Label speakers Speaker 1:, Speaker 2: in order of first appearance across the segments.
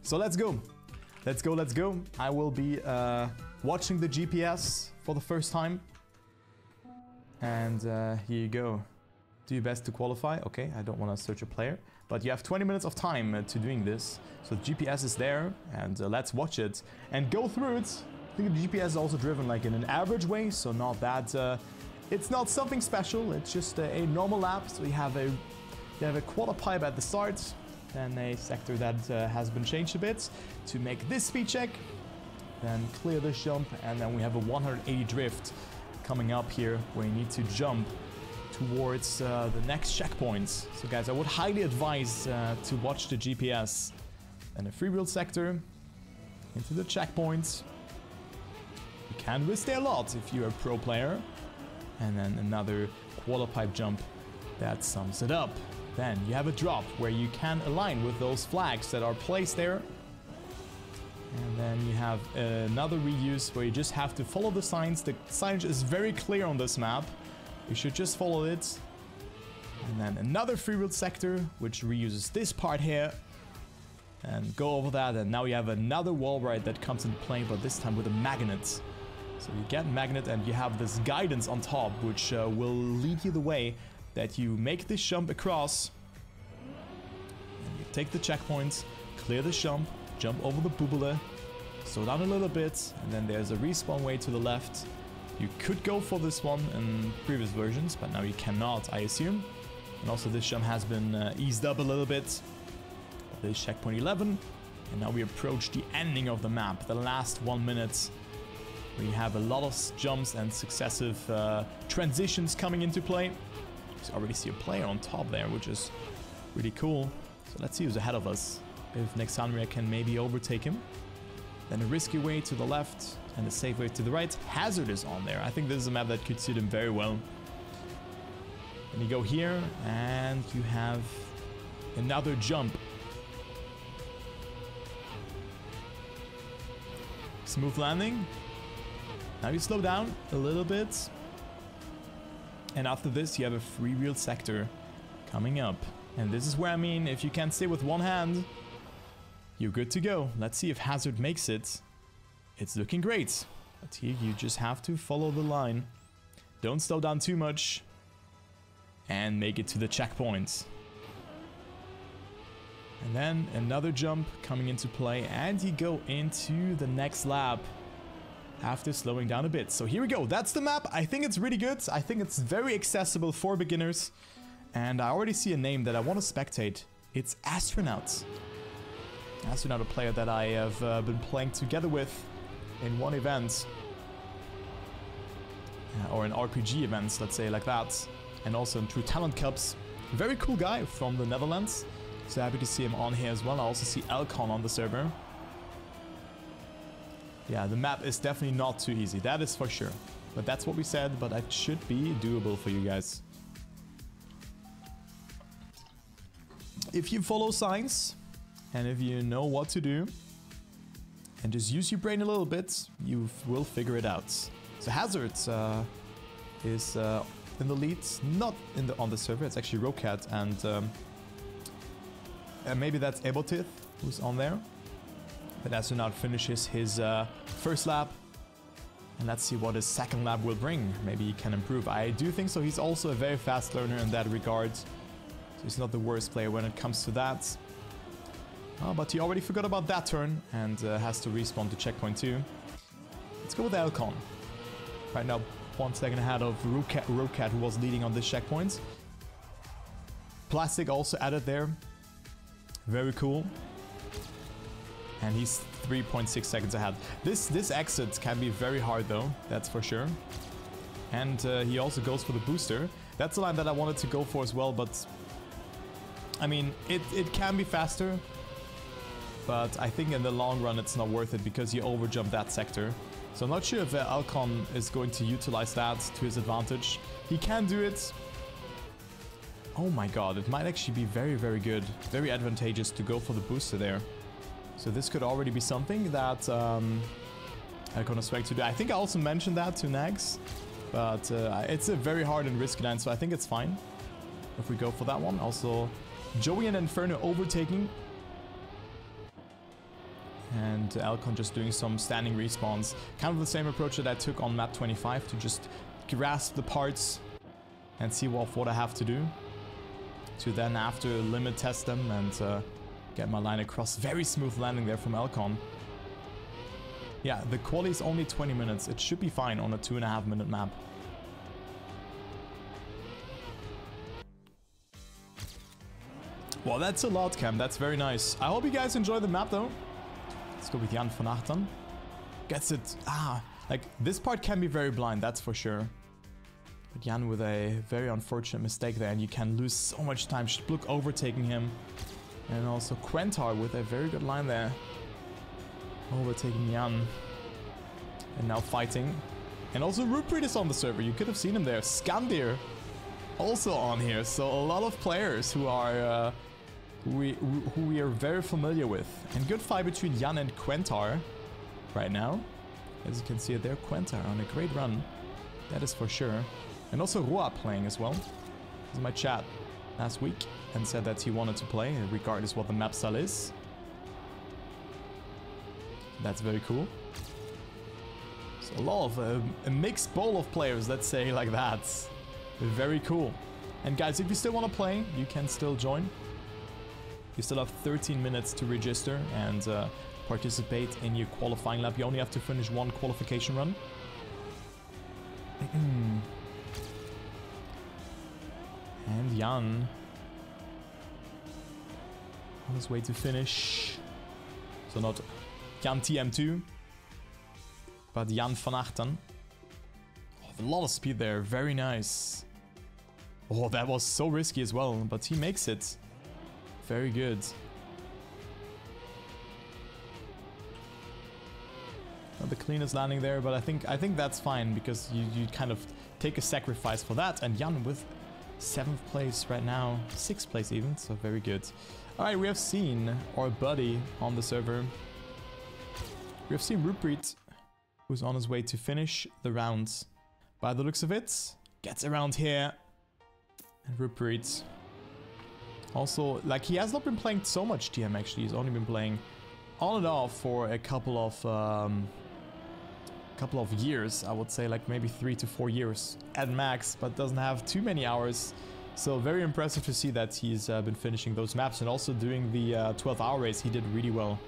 Speaker 1: So let's go. Let's go, let's go. I will be watching the GPS for the first time. And here you go. Do your best to qualify. Okay, I don't want to search a player. But you have 20 minutes of time to doing this. So the GPS is there, and let's watch it and go through it. I think the GPS is also driven like in an average way, so not that... it's not something special, it's just a normal lap. So you have a quarter pipe at the start, then a sector that has been changed a bit to make this speed check, then clear this jump, and then we have a 180 drift coming up here where you need to jump towards the next checkpoints. So guys, I would highly advise to watch the GPS. And a freewheel sector into the checkpoints. You can risk there a lot if you're a pro player. And then another quarter pipe jump that sums it up. Then you have a drop where you can align with those flags that are placed there. And then you have another reuse where you just have to follow the signs. The signage is very clear on this map. You should just follow it. And then another freewheel sector, which reuses this part here. And go over that, and now you have another wall ride that comes into play, but this time with a magnet. So you get a magnet and you have this guidance on top, which will lead you the way that you make this jump across. And you take the checkpoints, clear the jump over the bubble, slow down a little bit, and then there's a respawn way to the left. You could go for this one in previous versions, but now you cannot, I assume. And also this jump has been eased up a little bit. This is checkpoint 11, and now we approach the ending of the map, the last 1 minute. We have a lot of jumps and successive transitions coming into play. You already see a player on top there, which is really cool. So let's see who's ahead of us. If Nexandria can maybe overtake him. Then a risky way to the left and a safe way to the right. Hazard is on there. I think this is a map that could suit him very well. Then you go here, and you have another jump. Smooth landing. Now you slow down a little bit. And after this, you have a freewheel sector coming up. And this is where, I mean, if you can stay with one hand, you're good to go. Let's see if Hazard makes it. It's looking great. But here you just have to follow the line. Don't slow down too much. And make it to the checkpoint. And then another jump coming into play, and you go into the next lap after slowing down a bit. So here we go. That's the map. I think it's really good. I think it's very accessible for beginners. And I already see a name that I want to spectate. It's Astronaut. Astronaut, a player that I have been playing together with in one event. Or in RPG events, let's say like that. And also in True Talent Cups. Very cool guy from the Netherlands. So happy to see him on here as well. I also see Elcon on the server. Yeah, the map is definitely not too easy. That is for sure. But that's what we said. But it should be doable for you guys. If you follow signs, and if you know what to do, and just use your brain a little bit, you will figure it out. So Hazard is in the lead, not on the server. It's actually Rocat and maybe that's Ebotith who's on there. But Astronaut finishes his first lap. And let's see what his second lap will bring. Maybe he can improve. I do think so. He's also a very fast learner in that regard. So he's not the worst player when it comes to that. Oh, but he already forgot about that turn and has to respawn to checkpoint 2. Let's go with Elcon. Right now, 1 second ahead of Rocat, who was leading on this checkpoint. Plastic also added there. Very cool. And he's 3.6 seconds ahead. This exit can be very hard though, that's for sure. And he also goes for the booster. That's the line that I wanted to go for as well, but... I mean, it can be faster. But I think in the long run it's not worth it because you overjump that sector. So I'm not sure if Alcon is going to utilize that to his advantage. He can do it. Oh my god, it might actually be very, very good. Very advantageous to go for the booster there. So this could already be something that Alcon is trying to do. I think I also mentioned that to Nags. But it's a very hard and risky line, so I think it's fine if we go for that one. Also, Joey and Inferno overtaking. and Alcon just doing some standing respawns. Kind of the same approach that I took on map 25 to just grasp the parts and see what I have to do. To then after limit test them and get my line across. Very smooth landing there from Alcon. Yeah, the quali is only 20 minutes. It should be fine on a 2.5 minute map. Well, that's a lot, Cam. That's very nice. I hope you guys enjoy the map, though. Let's go with Jan van Achtern. Gets it. Like, this part can be very blind, that's for sure. But Jan with a very unfortunate mistake there, and you can lose so much time. Spluk overtaking him. And also Quentar with a very good line there. Overtaking Jan. And now fighting. And also Rupert is on the server. You could have seen him there. Skandir also on here. So a lot of players who are who we are very familiar with. And good fight between Jan and Quentar right now. As you can see it there, Quentar on a great run. That is for sure. And also Roa playing as well. This is my chat last week and said that he wanted to play regardless what the map style is. That's very cool. So a lot of a mixed bowl of players, let's say like that. Very cool. And guys, if you still want to play, you can still join. You still have 13 minutes to register and participate in your qualifying lap. You only have to finish one qualification run. And Jan on his way to finish. So not Jan TM2, but Jan van Achtern. Oh, a lot of speed there, very nice. Oh, that was so risky as well, but he makes it. Very good. Not the cleanest landing there, but I think that's fine because you kind of take a sacrifice for that. And Jan with 7th place right now, 6th place even, so very good. All right, we have seen our buddy on the server. We have seen Rupert, who's on his way to finish the round. By the looks of it, gets around here. And Rupert also, like, he has not been playing so much TM actually. He's only been playing on and off for a couple of years, I would say, like maybe 3 to 4 years at max, but doesn't have too many hours. So very impressive to see that he's been finishing those maps and also doing the 12-hour race. He did really well.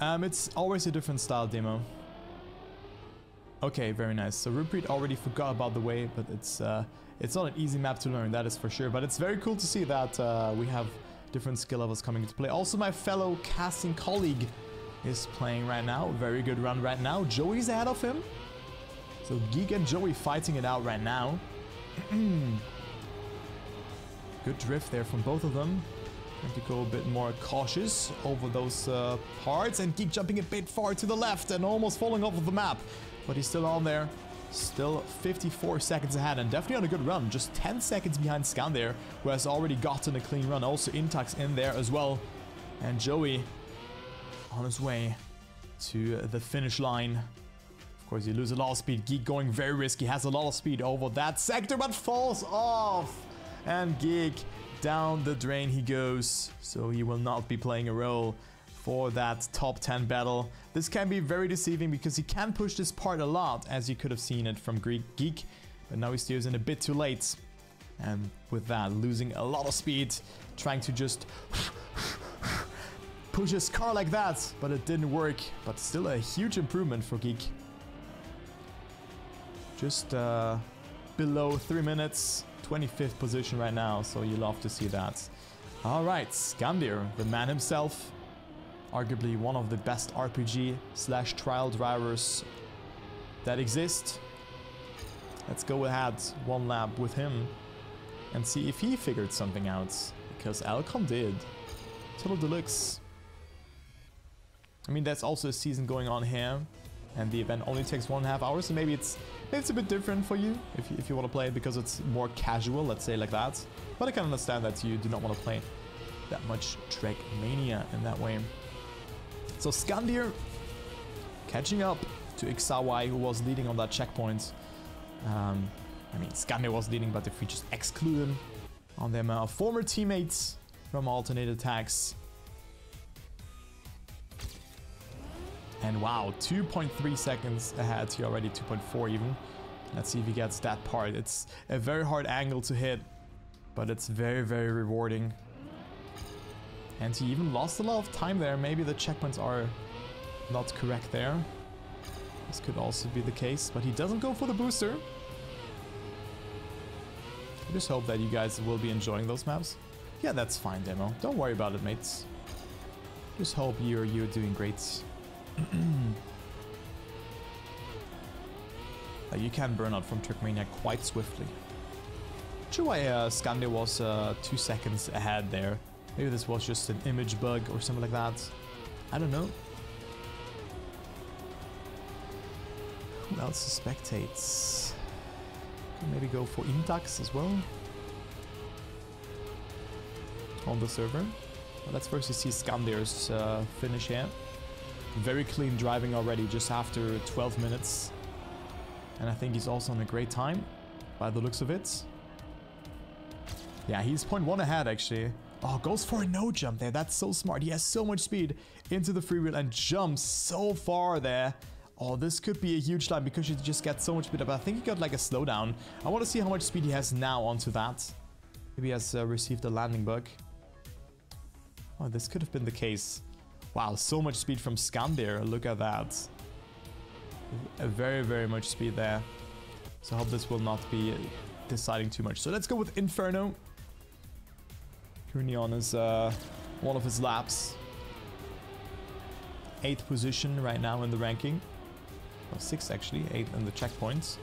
Speaker 1: It's always a different style demo. Okay, very nice. So Rupert already forgot about the way, but it's not an easy map to learn, that is for sure. But it's very cool to see that we have different skill levels coming into play. Also, my fellow casting colleague is playing right now. Very good run right now. Joey's ahead of him. So Geek and Joey fighting it out right now. Good drift there from both of them. Trying to go a bit more cautious over those parts. And Geek jumping a bit far to the left and almost falling off of the map. But he's still on there. Still 54 seconds ahead and definitely on a good run. Just 10 seconds behind Scan there, who has already gotten a clean run. Also Intax in there as well. And Joey on his way to the finish line. Of course, you lose a lot of speed. Geek going very risky. Has a lot of speed over that sector, but falls off. And Geek down the drain he goes. So he will not be playing a role for that top 10 battle. This can be very deceiving because he can push this part a lot, as you could have seen it from Geek. But now he steers in a bit too late. And with that, losing a lot of speed. Trying to just push his car like that. But it didn't work. But still a huge improvement for Geek. Just below 3 minutes. 25th position right now. So you love to see that. Alright, Skandir, the man himself. Arguably one of the best RPG/trial drivers that exist. Let's go ahead one lap with him and see if he figured something out, because Alcon did. Total Deluxe. I mean, that's also a season going on here, and the event only takes 1.5 hours, so maybe it's a bit different for you if you want to play it because it's more casual, let's say like that. But I can understand that you do not want to play that much Trackmania in that way. So Skandir catching up to Ixawai, who was leading on that checkpoint. I mean, Skandir was leading, but if we just exclude him on them former teammates from Alternate Attacks, And wow, 2.3 seconds ahead here already, 2.4 even. Let's see if he gets that part. It's a very hard angle to hit, but it's very, very rewarding. And he even lost a lot of time there. Maybe the checkpoints are not correct there. This could also be the case, but he doesn't go for the booster. I just hope that you guys will be enjoying those maps. Yeah, that's fine, Demo. Don't worry about it, mates. Just hope you're doing great. You can burn out from Trackmania quite swiftly. Not sure why Scandia was 2 seconds ahead there. Maybe this was just an image bug or something like that. I don't know. Who else spectates? Could maybe go for Intax as well. On the server. Well, let's first see Scandia's finish here. Very clean driving already just after 12 minutes. And I think he's also on a great time by the looks of it. Yeah, he's 0.1 ahead actually. Oh, goes for a no jump there. That's so smart. He has so much speed into the freewheel and jumps so far there. Oh, this could be a huge line because you just get so much speed up. I think he got like a slowdown. I want to see how much speed he has now onto that. Maybe he has received a landing bug. Oh, this could have been the case. Wow, so much speed from Scandia. Look at that. Very, very much speed there. So I hope this will not be deciding too much. So let's go with Inferno. Currently on his, one of his laps. 8th position right now in the ranking. Well, 6th actually, 8th in the checkpoints.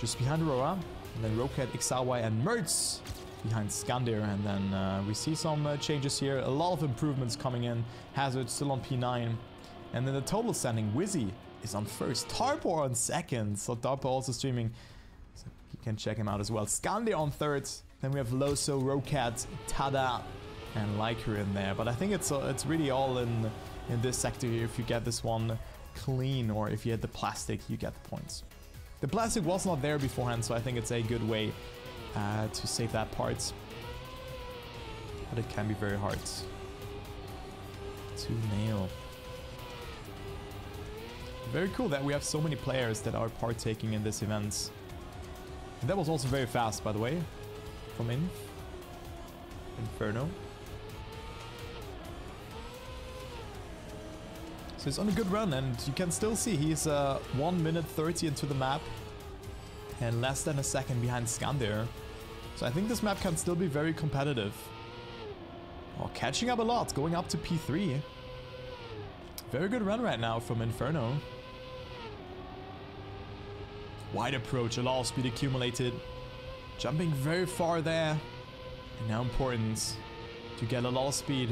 Speaker 1: Just behind Aurora. And then Rocket, Ixawai and Mertz behind Scandia. And then we see some changes here. A lot of improvements coming in. Hazard still on P9. And then the total standing, Wizzy is on 1st. Tarpo on 2nd. So Tarpo also streaming. So you can check him out as well. Scandia on 3rd. Then we have Loso, Rocat, Tada, and Liker in there. But I think it's really all in this sector here. If you get this one clean, or if you hit the plastic, you get the points. The plastic was not there beforehand, so I think it's a good way to save that part. But it can be very hard to nail. Very cool that we have so many players that are partaking in this event. And that was also very fast, by the way. From Inferno. So he's on a good run, and you can still see he's 1 minute 30 into the map and less than a second behind Scandia. So I think this map can still be very competitive. Oh, catching up a lot, going up to P3. Very good run right now from Inferno. Wide approach, a lot of speed accumulated. Jumping very far there. And now important to get a lot of speed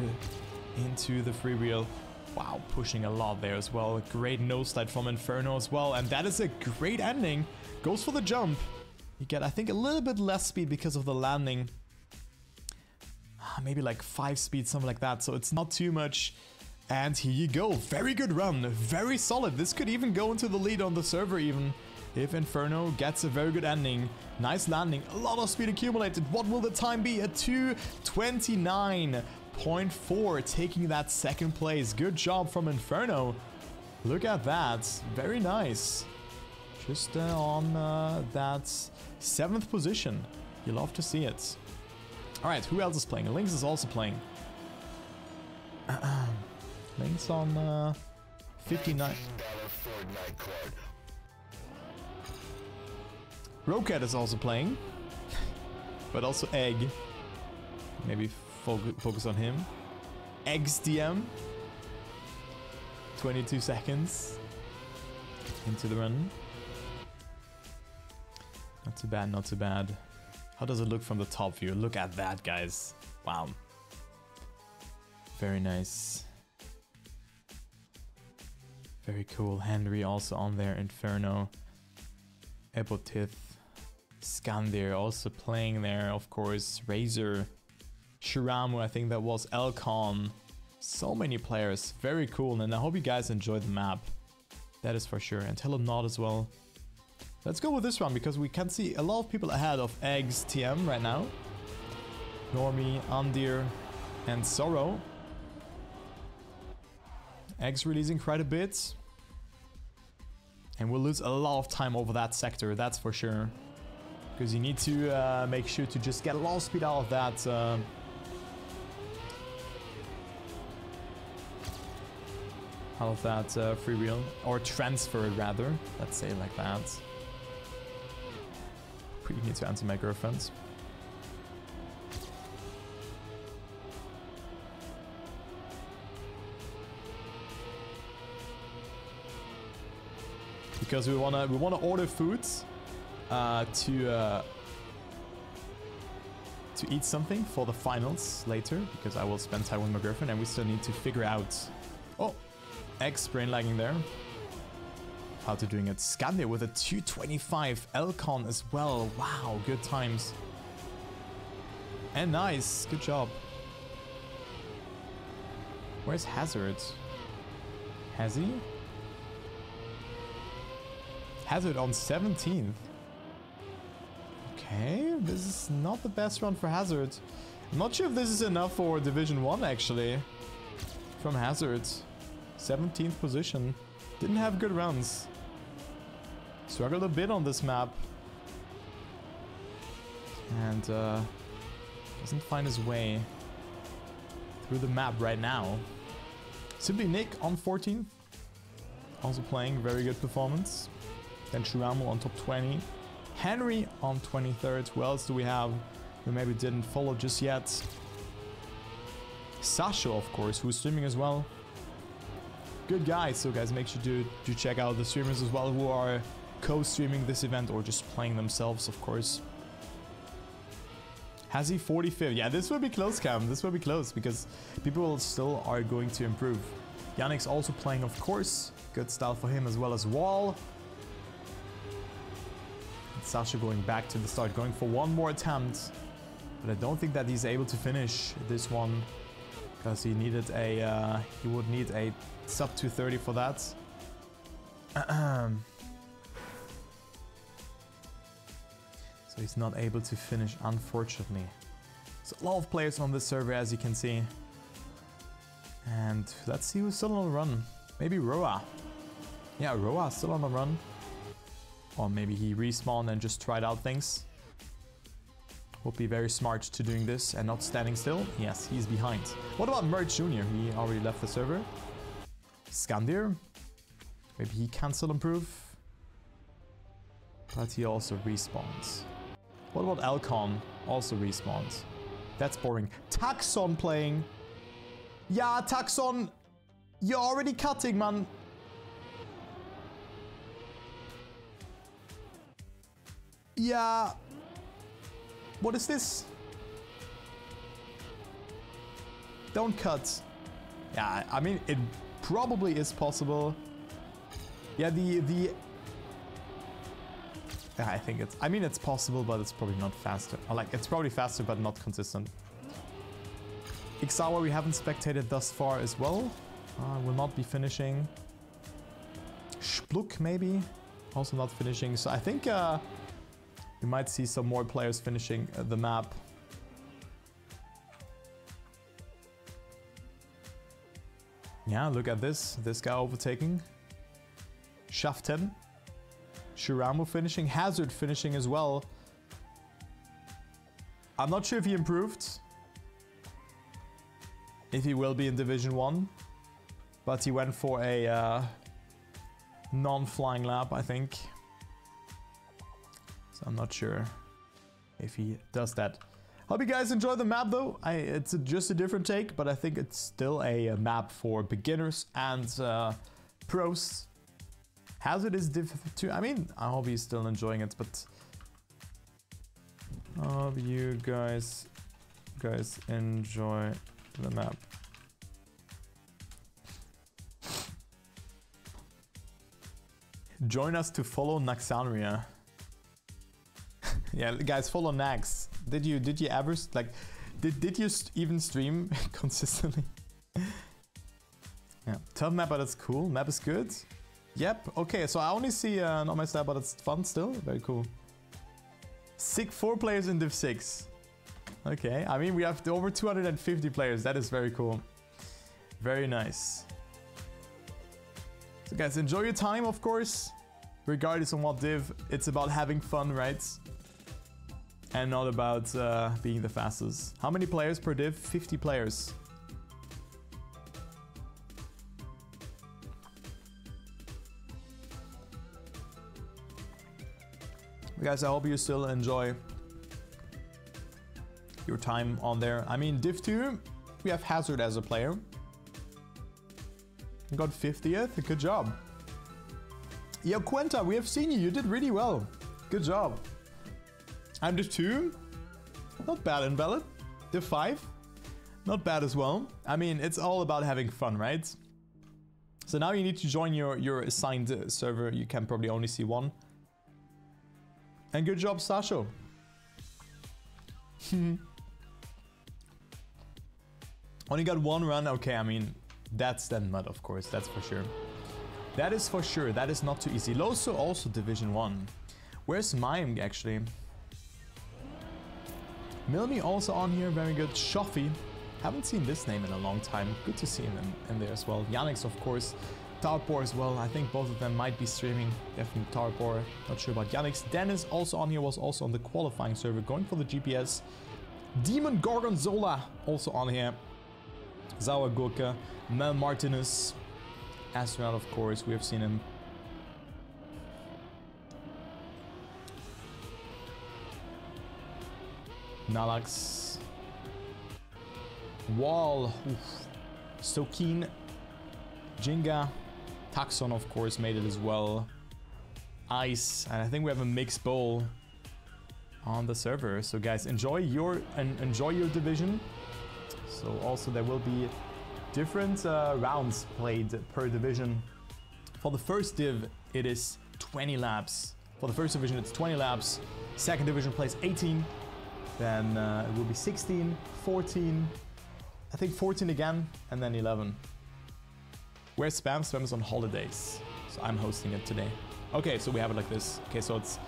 Speaker 1: into the freewheel. Wow, pushing a lot there as well. Great nose slide from Inferno as well. And that is a great ending. Goes for the jump. You get, I think, a little bit less speed because of the landing. Maybe like 5 speed, something like that. So it's not too much. And here you go. Very good run. Very solid. This could even go into the lead on the server even. If Inferno gets a very good ending. Nice landing. A lot of speed accumulated. What will the time be? A 2:29.4. Taking that 2nd place. Good job from Inferno. Look at that. Very nice. Just on that 7th position. You love to see it. Alright, who else is playing? Lynx is also playing. Lynx on 59. Rocat is also playing. But also Egg. Maybe focus on him. Egg's DM. 22 seconds. Into the run. Not too bad, not too bad. How does it look from the top view? Look at that, guys. Wow. Very nice. Very cool. Henry also on there. Inferno. Ebotith. Scandia also playing there, of course. Razor. Shiramu, I think that was Elcon. So many players. Very cool. And I hope you guys enjoy the map. That is for sure. And Telonod as well. Let's go with this one because we can see a lot of people ahead of Eggs TM right now. Normie, Andir, and Sorrow. Eggs releasing quite a bit. And we'll lose a lot of time over that sector, that's for sure. Because you need to make sure to just get a lot of speed out of that. Free wheel. Or transfer it rather. Let's say it like that. Pretty need to answer my girlfriend. Because we wanna order foods to eat something for the finals later, because I will spend time with my girlfriend and we still need to figure out. Oh, X brain lagging there. How to doing it. Scandia with a 225 Elcon as well. Wow, good times. And nice, good job. Where's Hazard? Has he? Hazard on 17th. Okay, this is not the best run for Hazard. I'm not sure if this is enough for Division 1 actually. From Hazard. 17th position. Didn't have good runs. Struggled a bit on this map. And doesn't find his way through the map right now. Simply Nick on 14th. Also playing very good performance. Then Shuramo on top 20. Henry on 23rd. Who else do we have who maybe didn't follow just yet? Sasho, of course, who's streaming as well. Good guys. So guys, make sure to check out the streamers as well who are co-streaming this event or just playing themselves, of course. Has he 45th? Yeah, this will be close, Cam. This will be close because people still are going to improve. Yannick's also playing, of course. Good style for him as well as Wall. Sasha going back to the start, going for one more attempt. But I don't think that he's able to finish this one. Because he needed a, he would need a sub 230 for that. So he's not able to finish, unfortunately. So a lot of players on this server, as you can see. And let's see who's still on the run. Maybe Roa. Yeah, Roa still on the run. Or maybe he respawned and just tried out things. Would be very smart to doing this and not standing still. Yes, he's behind. What about Mert Jr.? He already left the server. Scandir. Maybe he can still improve. But he also respawns. What about Elcon? Also respawns. That's boring. Taxon playing. Yeah, Taxon. You're already cutting, man. Yeah. What is this? Don't cut. Yeah, I mean, it probably is possible. Yeah, I think it's... I mean, it's possible, but it's probably not faster. Or like, it's probably faster, but not consistent. Ixawa we haven't spectated thus far as well. Will not be finishing. Spluck, maybe. Also not finishing. So I think... we might see some more players finishing the map. Yeah, look at this. This guy overtaking. Shaften. Shuramu finishing. Hazard finishing as well. I'm not sure if he improved. If he will be in Division 1. But he went for a non-flying lap, I think. I'm not sure if he does that. Hope you guys enjoy the map though. It's just a different take, but I think it's still a map for beginners and pros. Hazard is difficult too. I mean, I hope he's still enjoying it, but I hope you guys enjoy the map. Join us to follow Naxanria. Yeah, guys, follow Nax. Did you ever like did you even stream consistently? Yeah, tough map, but it's cool. Map is good. Yep. Okay, so I only see not my style, but it's fun still. Very cool. Sick 4 players in Div 6. Okay, I mean we have over 250 players. That is very cool. Very nice. So guys, enjoy your time, of course. Regardless of what div, it's about having fun, right? And not about being the fastest. How many players per div? 50 players. Guys, I hope you still enjoy your time on there. I mean, Div 2, we have Hazard as a player. You got 50th, good job. Yo, Quenta, we have seen you, you did really well. Good job. I'm Div 2, not bad, Invalid. Div 5, not bad as well. I mean, it's all about having fun, right? So now you need to join your assigned server. You can probably only see one. And good job, Sasho. Only got one run. Okay, I mean, that's then mud, of course. That's for sure. That is for sure. That is not too easy. Loso also Division 1. Where's Mime, actually? Milmi also on here. Very good. Shoffy. Haven't seen this name in a long time. Good to see him in there as well. Yannick's, of course. Tarpor as well. I think both of them might be streaming. Definitely Tarpor. Not sure about Yannick's. Dennis also on here. Was also on the qualifying server. Going for the GPS. Demon Gorgonzola also on here. Zawa Gurka. Mel Martinez. Astronaut, of course. We have seen him. Nalax. Wall. Oof. So keen. Jinga. Taxon, of course, made it as well. Ice. And I think we have a mixed bowl on the server. So guys, enjoy your division. So also there will be different rounds played per division. For the first div, it is 20 laps. For the first division, it's 20 laps. Second division plays 18. Then it will be 16, 14, I think 14 again, and then 11. Where's Spam? Spam is on holidays. So I'm hosting it today. Okay, so we have it like this. Okay, so it's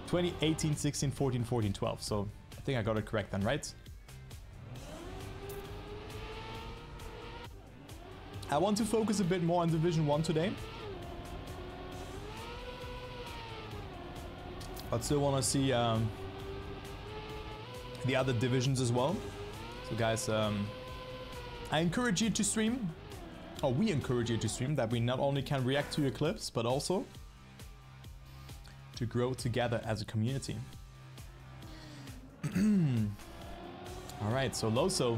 Speaker 1: 20, 18, 16, 14, 14, 12. So I think I got it correct then, right? I want to focus a bit more on Division 1 today. But still want to see the other divisions as well. So guys, I encourage you to stream. Or we encourage you to stream, that we not only can react to your clips, but also to grow together as a community. Alright, so Loso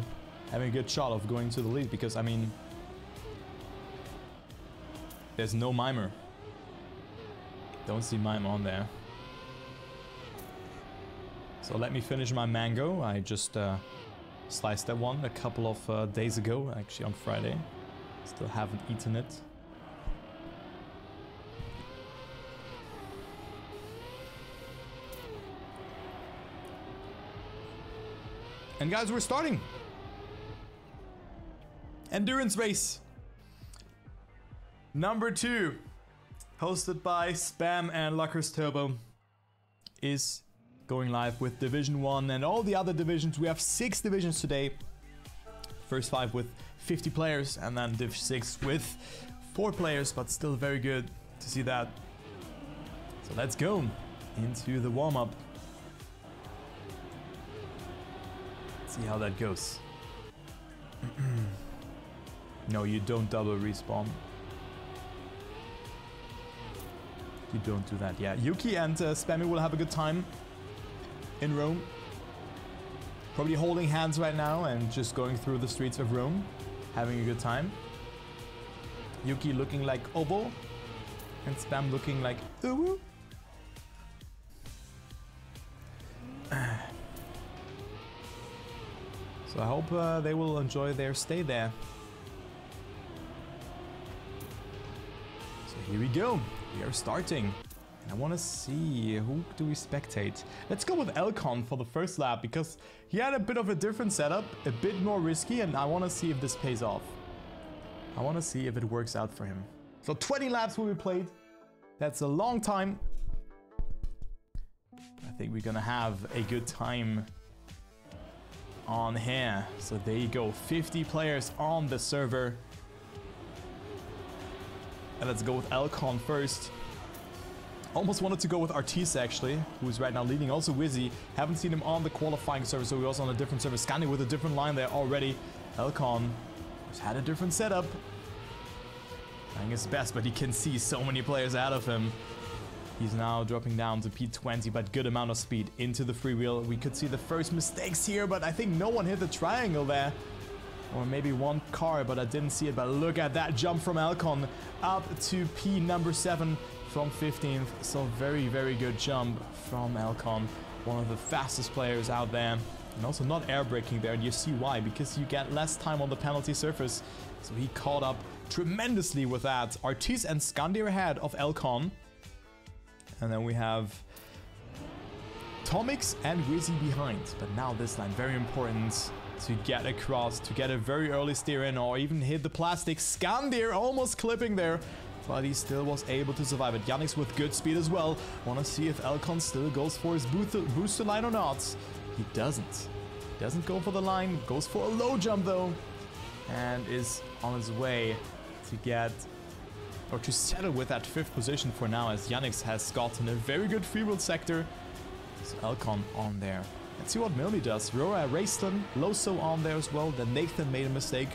Speaker 1: having a good shot of going to the lead, because I mean, there's no Mimer. Don't see Mime on there. So let me finish my mango. I just sliced that one a couple of days ago, actually on Friday. Still haven't eaten it. And guys, we're starting. Endurance race. Number 2. Hosted by Spam and Luckers Turbo. Is going live with Division 1 and all the other divisions. We have 6 divisions today. First 5 with 50 players, and then Div 6 with 4 players, but still very good to see that. So let's go into the warm-up. See how that goes. No, you don't double respawn. You don't do that. Yeah, Yuki and Spammy will have a good time in Rome. Probably holding hands right now and just going through the streets of Rome, having a good time. Yuki looking like Obo, and Spam looking like Uwu. So I hope they will enjoy their stay there. So here we go. We are starting. I want to see, who do we spectate? Let's go with Elcon for the first lap, because he had a bit of a different setup, a bit more risky, and I want to see if this pays off. I want to see if it works out for him. So 20 laps will be played. That's a long time. I think we're gonna have a good time on here. So there you go, 50 players on the server. And let's go with Elcon first. Almost wanted to go with Artis actually, who's right now leading. Also Wizzy. Haven't seen him on the qualifying server, so we're also on a different server. Scandi with a different line there already. Elcon has had a different setup. Trying his best, but he can see so many players out of him. He's now dropping down to P20, but good amount of speed into the freewheel. We could see the first mistakes here, but I think no one hit the triangle there. Or maybe one car, but I didn't see it. But look at that jump from Elcon up to P number 7 from 15th. So very, very good jump from Elcon. One of the fastest players out there. And also not air braking there. And you see why, because you get less time on the penalty surface. So he caught up tremendously with that. Artis and Scandi ahead of Elcon. And then we have Tomix and Wizzy behind. But now this line, very important to get across, to get a very early steer in or even hit the plastic. Skandir almost clipping there, but he still was able to survive it. Yannick's with good speed as well. Want to see if Elcon still goes for his booster line or not. He doesn't. He doesn't go for the line, goes for a low jump though, and is on his way to get, or to settle with that 5th position for now, as Yannick has gotten a very good freewheel sector. So Elcon on there. Let's see what Milmy does. Rora, Raistlin, Loso on there as well. Then Nathan made a mistake.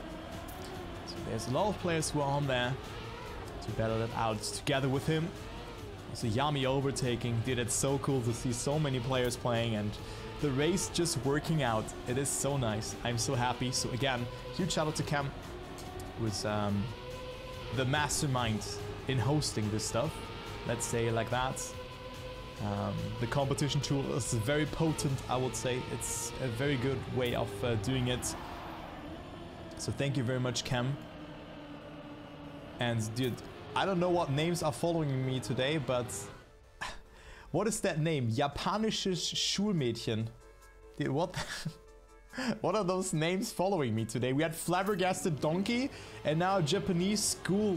Speaker 1: So there's a lot of players who are on there to battle it out together with him. Also Yami overtaking. Dude, it's so cool to see so many players playing and the race just working out. It is so nice. I'm so happy. So again, huge shout out to Cam, who's the mastermind in hosting this stuff. Let's say it like that. The competition tool is very potent, I would say. It's a very good way of doing it. So thank you very much, Cam. And dude, I don't know what names are following me today, but what is that name? Japanisches Schulmädchen. Dude, what? What are those names following me today? We had Flabbergasted Donkey, and now a Japanese school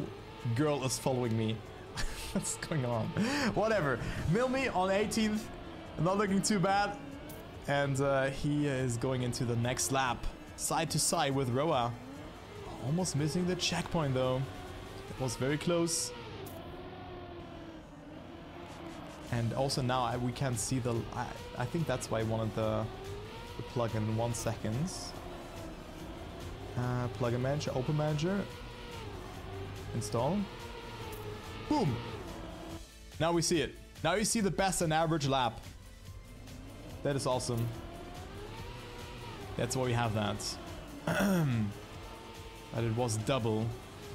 Speaker 1: girl is following me. What's going on? Whatever. Milmy on 18th. Not looking too bad. And he is going into the next lap. Side to side with Roa. Almost missing the checkpoint though. It was very close. And also now we can see the... I think that's why I wanted the plug in 1 second. Plugin manager, open manager. Install. Boom! Now we see it. Now you see the best and average lap. That is awesome. That's why we have that. But it was double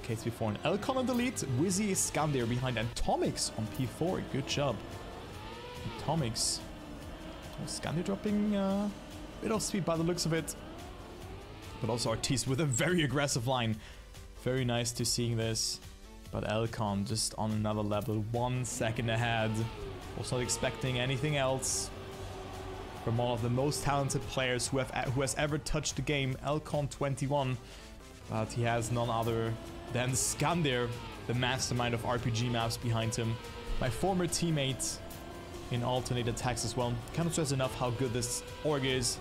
Speaker 1: case before. And Elcon on the lead. Wizzy Skandir behind. And Tomix on P4. Good job. And Tomix. Oh, Skandir dropping a bit of speed by the looks of it. But also Artis with a very aggressive line. Very nice to seeing this. But Elcon just on another level, 1 second ahead. Was not expecting anything else from one of the most talented players who has ever touched the game, Elcon 21. But he has none other than Skandir, the mastermind of RPG maps behind him. My former teammate in alternate attacks as well. Cannot stress enough how good this org is.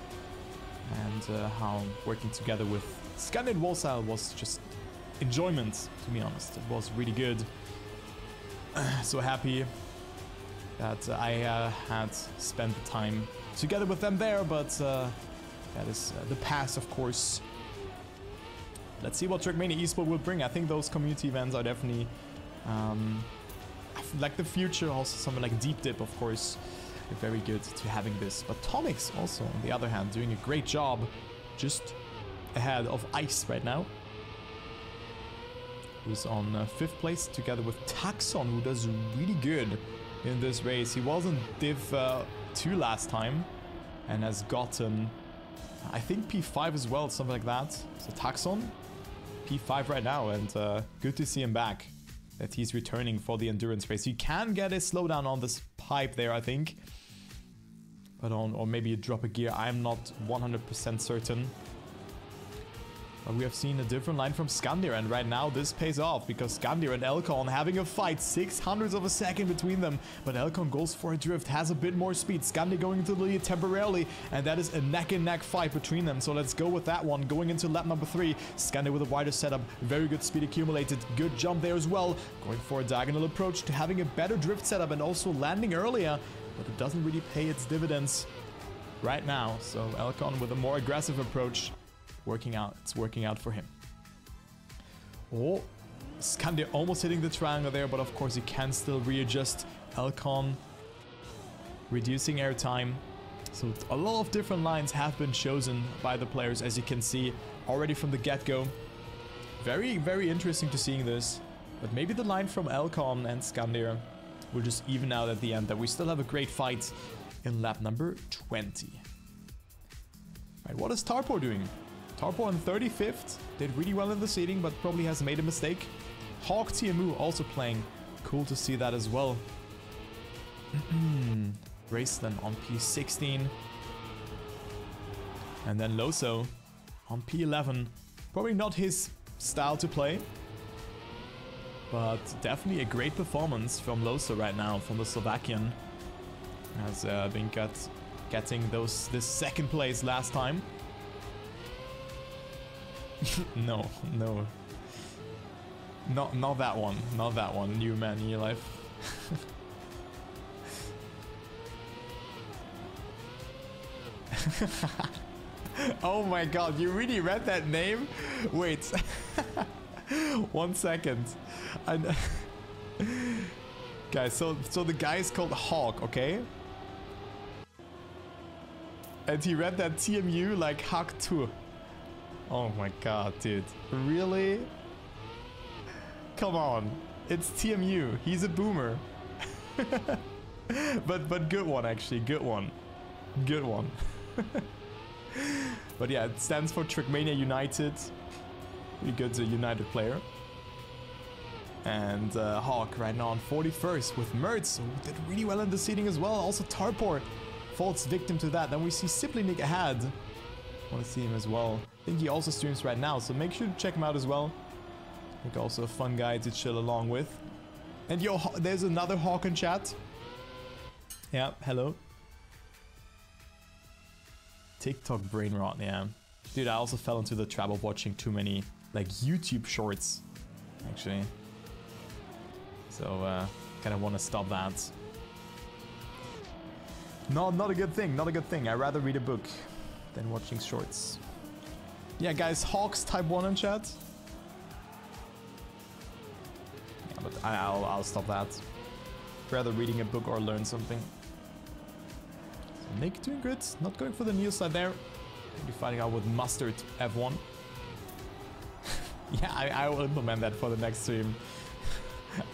Speaker 1: And how working together with Skandir and Wolsile was just enjoyment, to be honest. It was really good. So happy that I had spent the time together with them there, but that is the past, of course. Let's see what Trackmania eSport will bring. I think those community events are definitely like the future. Also something like Deep Dip, of course, very good to having this. But Tomix also, on the other hand, doing a great job, just ahead of Ice right now, who's on 5th place together with Taxon, who does really good in this race. He was in Div 2 last time and has gotten, I think, P5 as well, something like that. So Taxon, P5 right now, and good to see him back, that he's returning for the endurance race. You can get a slowdown on this pipe there, I think. But or maybe you drop a gear, I'm not 100% certain. But we have seen a different line from Skandir, and right now this pays off because Skandir and Elcon having a fight, 600ths of a second between them. But Elcon goes for a drift, has a bit more speed. Skandir going into the lead temporarily, and that is a neck-and-neck fight between them. So let's go with that one. Going into lap number 3, Skandir with a wider setup, very good speed accumulated, good jump there as well. Going for a diagonal approach to having a better drift setup and also landing earlier, but it doesn't really pay its dividends right now. So Elcon with a more aggressive approach. Working out. It's working out for him. Oh, Skandir almost hitting the triangle there, but of course he can still readjust. Elcon reducing airtime. So a lot of different lines have been chosen by the players, as you can see already from the get-go. Very, very interesting to seeing this. But maybe the line from Elcon and Skandir will just even out at the end, that we still have a great fight in lap number 20. Right, what is Tarpo doing? Tarpo on 35th, did really well in the seeding, but probably has made a mistake. Hawk TMU also playing. Cool to see that as well. Raceland on P16. And then Loso on P11. Probably not his style to play, but definitely a great performance from Loso right now, from the Slovakian. Has been getting this second place last time. No. Not that one. Not that one. New man, new life. Oh my god, you really read that name? Wait. 1 second. Guys, so the guy is called Hawk, okay? And he read that TMU like Hawk 2. Oh my god, dude. Really? Come on. It's TMU. He's a boomer. but good one, actually. Good one. Good one. But yeah, it stands for Trackmania United. Pretty good United player. And Hawk right now on 41st with Mertz, who did really well in the seeding as well. Also Tarpor falls victim to that. Then we see Siplinik ahead. Want to see him as well. I think he also streams right now, so make sure to check him out as well. I think also a fun guy to chill along with. And yo, there's another Hawk in chat. Yeah, hello. TikTok brain rot, yeah. Dude, I also fell into the trap of watching too many like YouTube shorts, actually. So kind of want to stop that. Not a good thing, not a good thing. I'd rather read a book than watching shorts. Yeah, guys, Hawks type 1 in chat. Yeah, but I'll stop that. Rather reading a book or learn something. So Nick doing good. Not going for the news side there. Maybe fighting out with Mustard F1. Yeah, I will implement that for the next stream.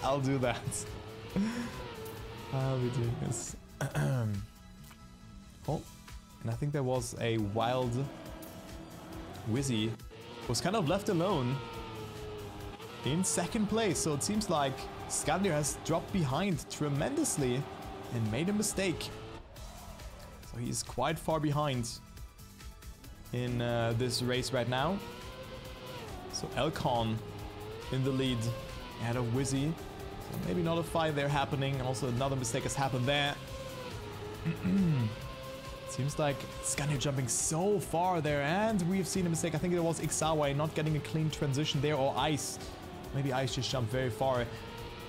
Speaker 1: I'll do that. I'll be doing this. Oh, and I think there was a wild Wizzy was kind of left alone in second place. So it seems like Skandir has dropped behind tremendously and made a mistake. So he's quite far behind in this race right now. So Elcon in the lead ahead of Wizzy. So maybe not a fight there happening. Also another mistake has happened there. Seems like Skandir jumping so far there, and we've seen a mistake. I think it was Ixawa not getting a clean transition there, or Ice. Maybe Ice just jumped very far.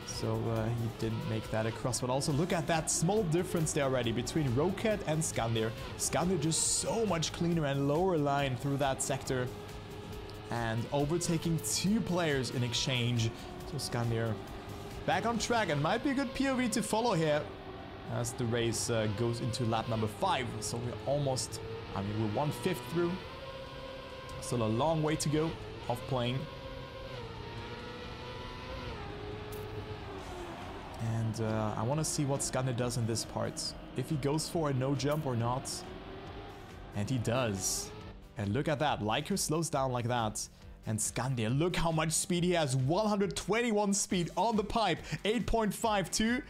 Speaker 1: So he didn't make that across. But also look at that small difference there already between Rocket and Skandir. Skandir just so much cleaner and lower line through that sector. And overtaking 2 players in exchange. So Skandir back on track, and might be a good POV to follow here as the race goes into lap number 5. So we're almost, I mean, we're 1/5 through. Still a long way to go of playing. And I want to see what Skandir does in this part. If he goes for a no jump or not. And he does. And look at that, Liker slows down like that. And Skandir, look how much speed he has. 121 speed on the pipe. 8.52.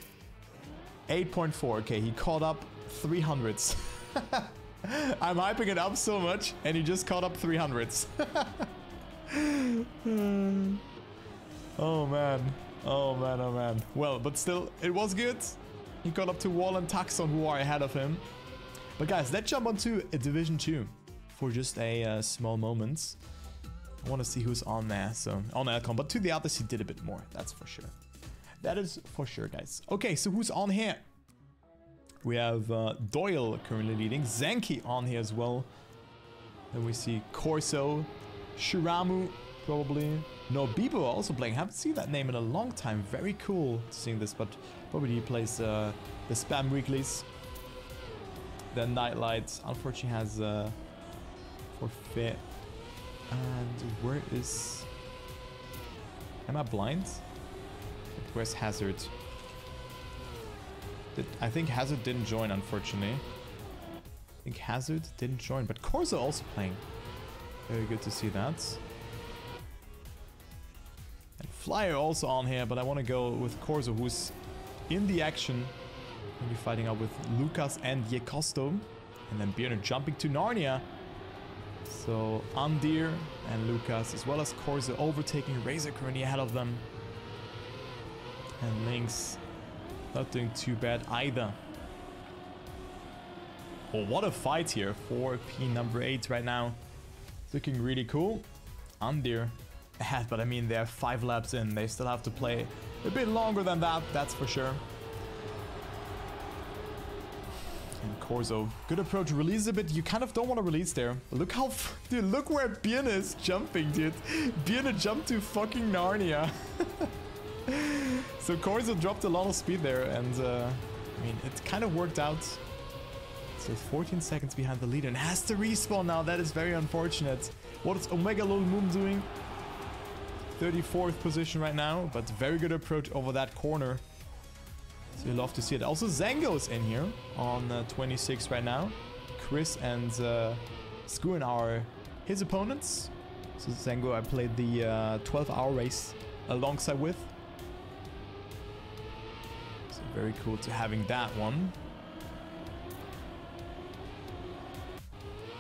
Speaker 1: 8.4. Okay, he caught up 300s. I'm hyping it up so much, and he just caught up 300s. Oh man. Oh man, oh man. Well, but still, it was good. He got up to Wall and Taxon, who are ahead of him. But guys, let's jump onto a Division 2 for just a small moment. I want to see who's on there. So, on Elcon, but to the others, he did a bit more. That's for sure. That is for sure, guys. Okay, so who's on here? We have Doyle currently leading. Zenki on here as well. Then we see Corso, Shiramu, probably. No, Bibo also playing. Haven't seen that name in a long time. Very cool seeing this, but probably he plays the spam weeklies. Then Nightlight, unfortunately, has forfeit. And where is... Am I blind? Where's Hazard? I think Hazard didn't join, unfortunately. I think Hazard didn't join, but Corso also playing. Very good to see that. And Flyer also on here, but I want to go with Corso, who's in the action. We'll be fighting up with Lucas and Yekosto. And then Björn jumping to Narnia. So Andir and Lucas, as well as Corso, overtaking Razor currently ahead of them. And Lynx not doing too bad either. Oh, what a fight here for P number 8 right now. Looking really cool. Andir ahead, but I mean, they're 5 laps in. They still have to play a bit longer than that, that's for sure. And Corso, good approach. Release a bit. You kind of don't want to release there. Look how... Dude, look where Björn is jumping, dude. Björn jumped to fucking Narnia. So Corso dropped a lot of speed there, and I mean, it kind of worked out. So 14 seconds behind the leader and has to respawn now. That is very unfortunate. What is Omega Lol Moon doing? 34th position right now, but very good approach over that corner. So you love to see it. Also, Zango's in here on 26 right now. Chris and Skuin are his opponents. So Zango, I played the 12-hour race alongside with. So very cool to having that one.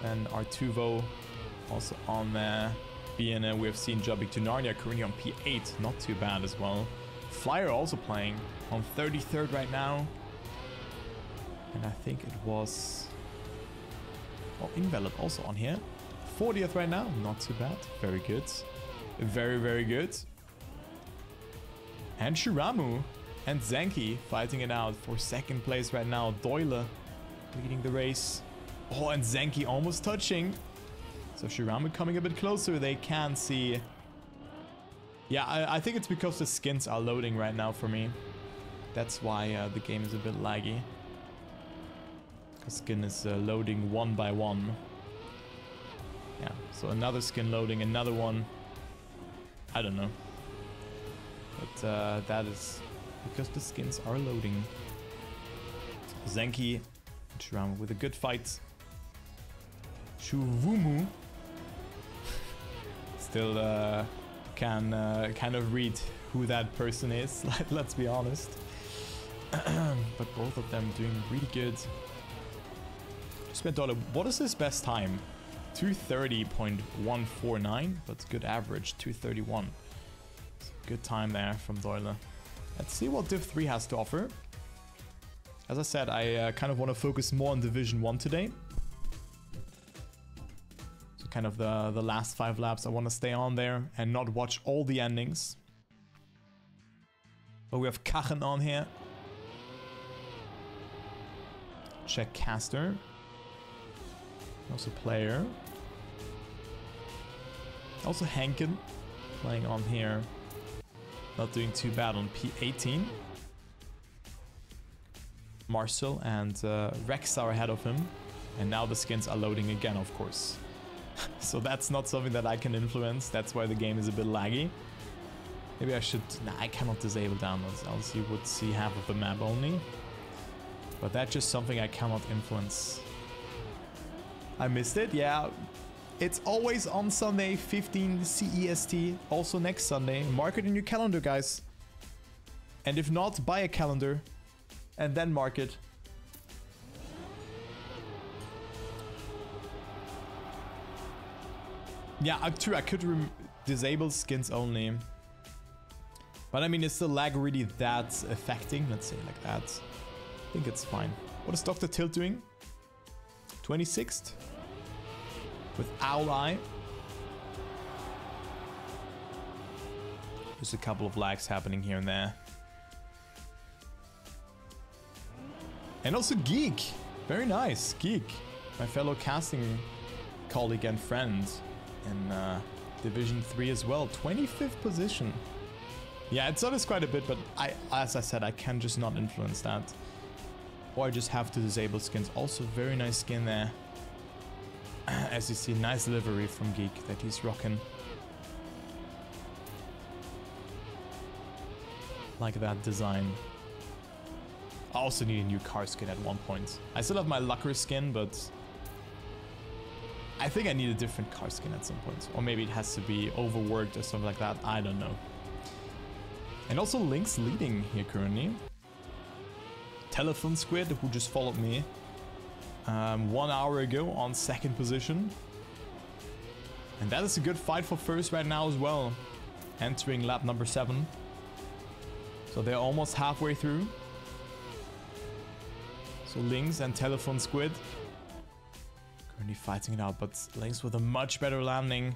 Speaker 1: And Artuvo also on there. Biene, we have seen jumping to Narnia, currently on P8. Not too bad as well. Flyer also playing on 33rd right now. And I think it was... Oh, Invalid also on here. 40th right now. Not too bad. Very good. Very, very good. And Shiramu and Zenki fighting it out for second place right now. Doyle leading the race. Oh, and Zenki almost touching. So Shiramu coming a bit closer. They can see... Yeah, I think it's because the skins are loading right now for me. That's why the game is a bit laggy. The skin is loading one by one. Yeah, so another skin loading, another one. I don't know. But that is because the skins are loading. Zenki and Shiramu with a good fight. Shuvumu still can kind of read who that person is, let's be honest. But both of them doing really good. Spent $1. What is his best time? 230.149, but good average, 231. Good time there from Doyle. Let's see what Div 3 has to offer. As I said, I kind of want to focus more on Division 1 today. So kind of the last 5 laps, I want to stay on there and not watch all the endings. But we have Kachen on here. Check Caster. Also player. Also Henken playing on here. Not doing too bad on P18. Marcel and Rex are ahead of him. And now the skins are loading again, of course. So that's not something that I can influence. That's why the game is a bit laggy. Maybe I should... Nah, I cannot disable downloads. Else you would see half of the map only. But that's just something I cannot influence. I missed it, yeah. It's always on Sunday, 15 CEST. Also next Sunday. Mark it in your calendar, guys. And if not, buy a calendar. And then mark it. Yeah, true. I could disabled skins only. But I mean, is the lag really that affecting? Let's say like that. I think it's fine. What is Dr. Tilt doing? 26th? With Owl Eye. Just a couple of lags happening here and there. And also Geek. Very nice. Geek. My fellow casting colleague and friend in Division 3 as well. 25th position. Yeah, it's always quite a bit, but as I said, I can just not influence that. Or I just have to disable skins. Also, very nice skin there. As you see, nice livery from Geek that he's rocking. Like that design. I also need a new car skin at one point. I still have my Lucker skin, but I think I need a different car skin at some point. Or maybe it has to be overworked or something like that. I don't know. And also Link's leading here currently. Telephone Squid, who just followed me 1 hour ago on 2nd position. And that is a good fight for first right now as well. Entering lap number 7. So they're almost halfway through. So Lynx and Telephone Squid currently fighting it out, but Lynx with a much better landing.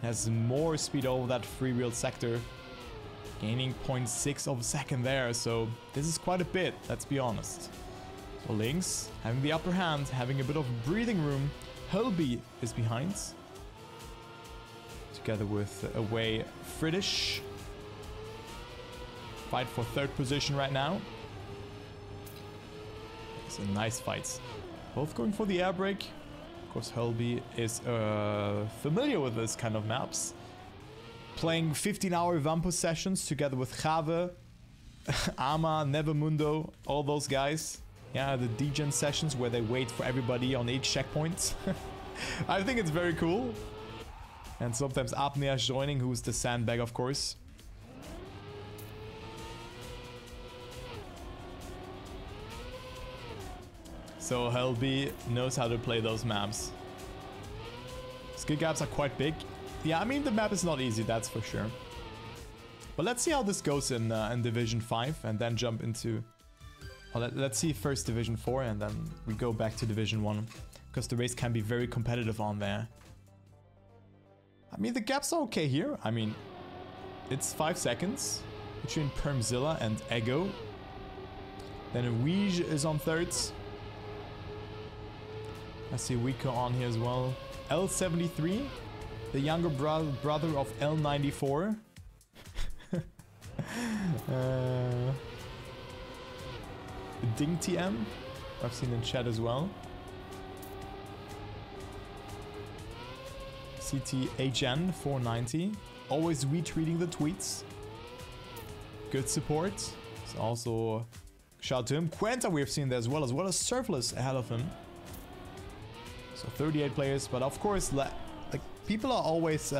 Speaker 1: Has more speed over that free-wheel sector. Gaining 0.6 of a second there, so this is quite a bit, let's be honest. So Lynx having the upper hand, having a bit of breathing room. Hurlby is behind. Together with away Fritish. Fight for 3rd position right now. It's a nice fight. Both going for the air brake. Of course, Hurlby is familiar with this kind of maps. Playing 15-hour Vampus sessions together with Jave, Ama, Nevermundo, all those guys. Yeah, the degen sessions where they wait for everybody on each checkpoint. I think it's very cool. And sometimes Apnea joining, who's the sandbag, of course. So Hurlby knows how to play those maps. Skill gaps are quite big. Yeah, I mean, the map is not easy, that's for sure. But let's see how this goes in Division 5 and then jump into... Well, let's see first Division 4 and then we go back to Division 1. Because the race can be very competitive on there. I mean, the gaps are okay here. I mean, it's 5 seconds between Permzilla and Ego. Then Ouija is on 3rd. I see Wiko on here as well. L73, the younger brother of L94. Ding TM, I've seen in chat as well. CTHN 490, always retweeting the tweets. Good support. So also shout out to him. Quenta we've seen there as well as Surfless ahead of him. So 38 players, but of course, like people are always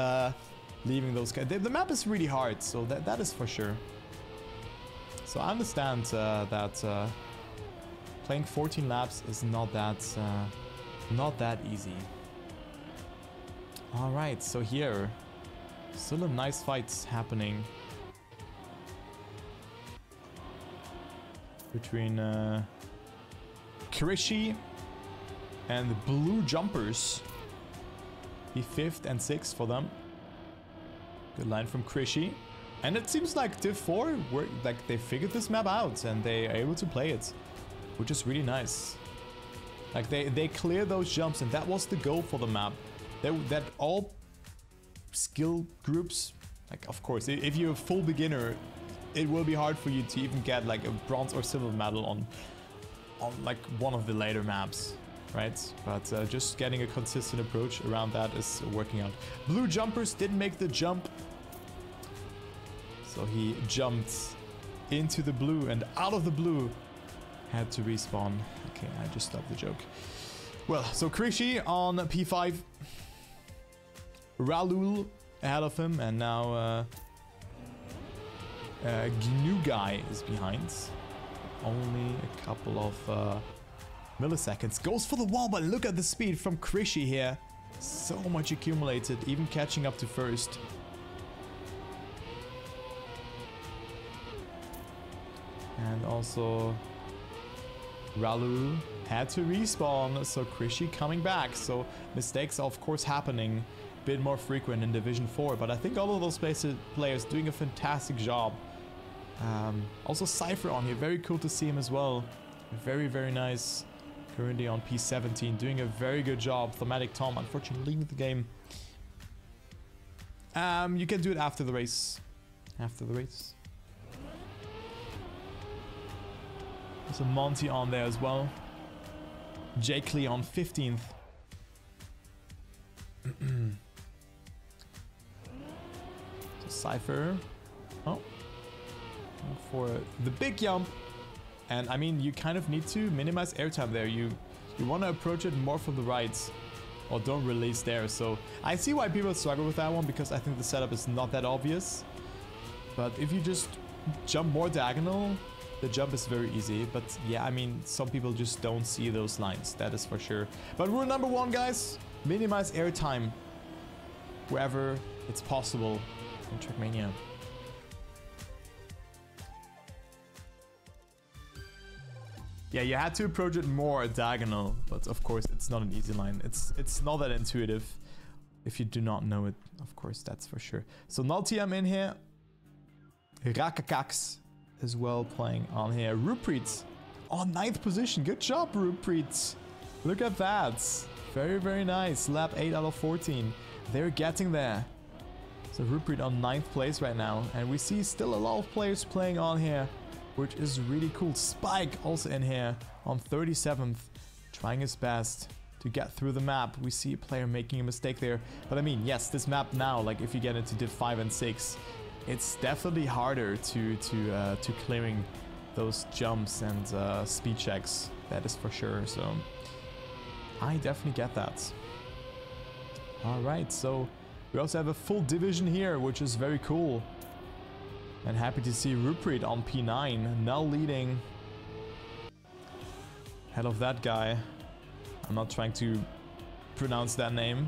Speaker 1: leaving those guys. The map is really hard, so that is for sure. So I understand that playing 14 laps is not that easy. All right, so here, still a nice fight happening between Krishi and the Blue Jumpers. Be 5th and 6th for them. Good line from Krishi. And it seems like Div 4, like they figured this map out and they are able to play it, which is really nice. Like they clear those jumps, and that was the goal for the map. That all skill groups, like of course, if you're a full beginner, it will be hard for you to even get like a bronze or silver medal on like one of the later maps, right? But just getting a consistent approach around that is working out. Blue Jumpers didn't make the jump. So he jumped into the blue and out of the blue had to respawn. Okay, I just stopped the joke. Well, so Krishi on P5. Ralul ahead of him, and now GNU Guy is behind. Only a couple of milliseconds. Goes for the wall, but look at the speed from Krishi here. So much accumulated, even catching up to first. And also Ralu had to respawn, so Krishi coming back. So mistakes are of course happening a bit more frequent in Division 4, but I think all of those players doing a fantastic job. Also Cypher on here, very cool to see him as well. Very, very nice. Currently on P17, doing a very good job. Thematic Tom, unfortunately, leaving the game. You can do it after the race. After the race. There's a Monty on there as well. Jake Lee on 15th. So Cypher. Oh. For the big jump. And I mean, you kind of need to minimize airtime there. You want to approach it more from the right. Or don't release there. So I see why people struggle with that one, because I think the setup is not that obvious. But if you just jump more diagonal, the jump is very easy. But yeah, I mean, some people just don't see those lines. That is for sure. But rule number 1, guys. Minimize airtime wherever it's possible in Trackmania. Yeah, you had to approach it more diagonal, but of course it's not an easy line. It's not that intuitive if you do not know it, of course, that's for sure. So Naltiam in here. Rakakax as well playing on here. Rupreet on 9th position. Good job, Rupreet. Look at that. Very, very nice. Lap 8 out of 14. They're getting there. So Rupreet on 9th place right now. And we see still a lot of players playing on here, which is really cool. Spike also in here on 37th, trying his best to get through the map. We see a player making a mistake there. But I mean, yes, this map now, like if you get into Div 5 and 6, it's definitely harder to clearing those jumps and speed checks. That is for sure. So I definitely get that. All right, so we also have a full division here, which is very cool. And happy to see Rupreet on P9, now leading. Head of that guy. I'm not trying to pronounce that name.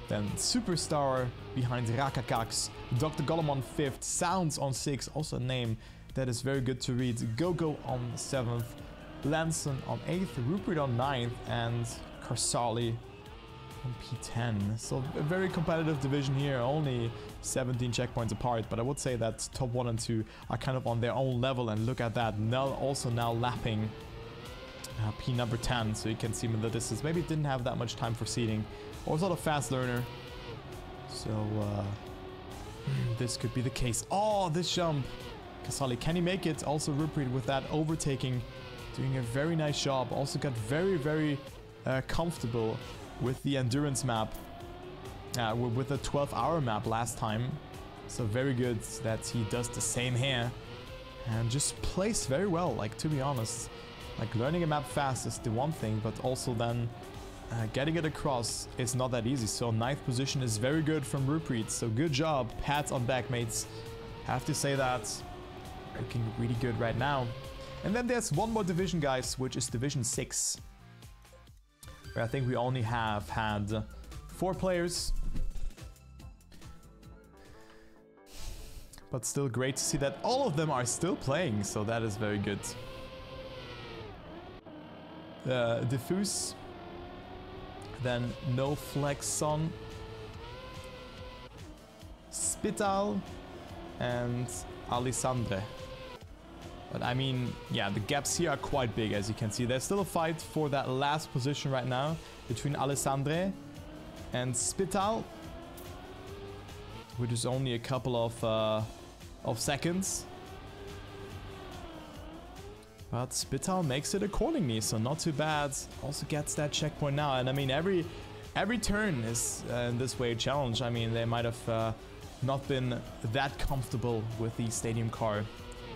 Speaker 1: Then Superstar behind Rakakax. Dr. Gollum on 5th. Sounds on 6th. Also a name that is very good to read. Gogo on 7th. Lanson on 8th. Rupreet on 9th. And Karsali on P10. So a very competitive division here. Only 17 checkpoints apart. But I would say that top 1 and 2 are kind of on their own level. And look at that. Now also now lapping P number 10. So you can see him in the distance. Maybe didn't have that much time for seeding. Or sort of fast learner. So this could be the case. Oh, this jump. Kasali, can he make it? Also Rupreet with that overtaking. Doing a very nice job. Also got very, very comfortable with the endurance map. With the 12-hour map last time. So very good that he does the same here. And just plays very well, like, to be honest. Like, learning a map fast is the one thing, but also then getting it across is not that easy. So 9th position is very good from Rupreet. So good job. Pats on back, mates. Have to say that. Looking really good right now. And then there's one more division, guys, which is Division 6. Where I think we only have had 4 players. But still great to see that all of them are still playing. So that is very good. Diffuse. Then No Flexon, Spital, and Alessandre. But I mean, yeah, the gaps here are quite big, as you can see. There's still a fight for that last position right now between Alessandre and Spital, which is only a couple of seconds. But Spital makes it accordingly, so not too bad. Also gets that checkpoint now. And I mean, every turn is in this way a challenge. I mean, they might have not been that comfortable with the stadium car.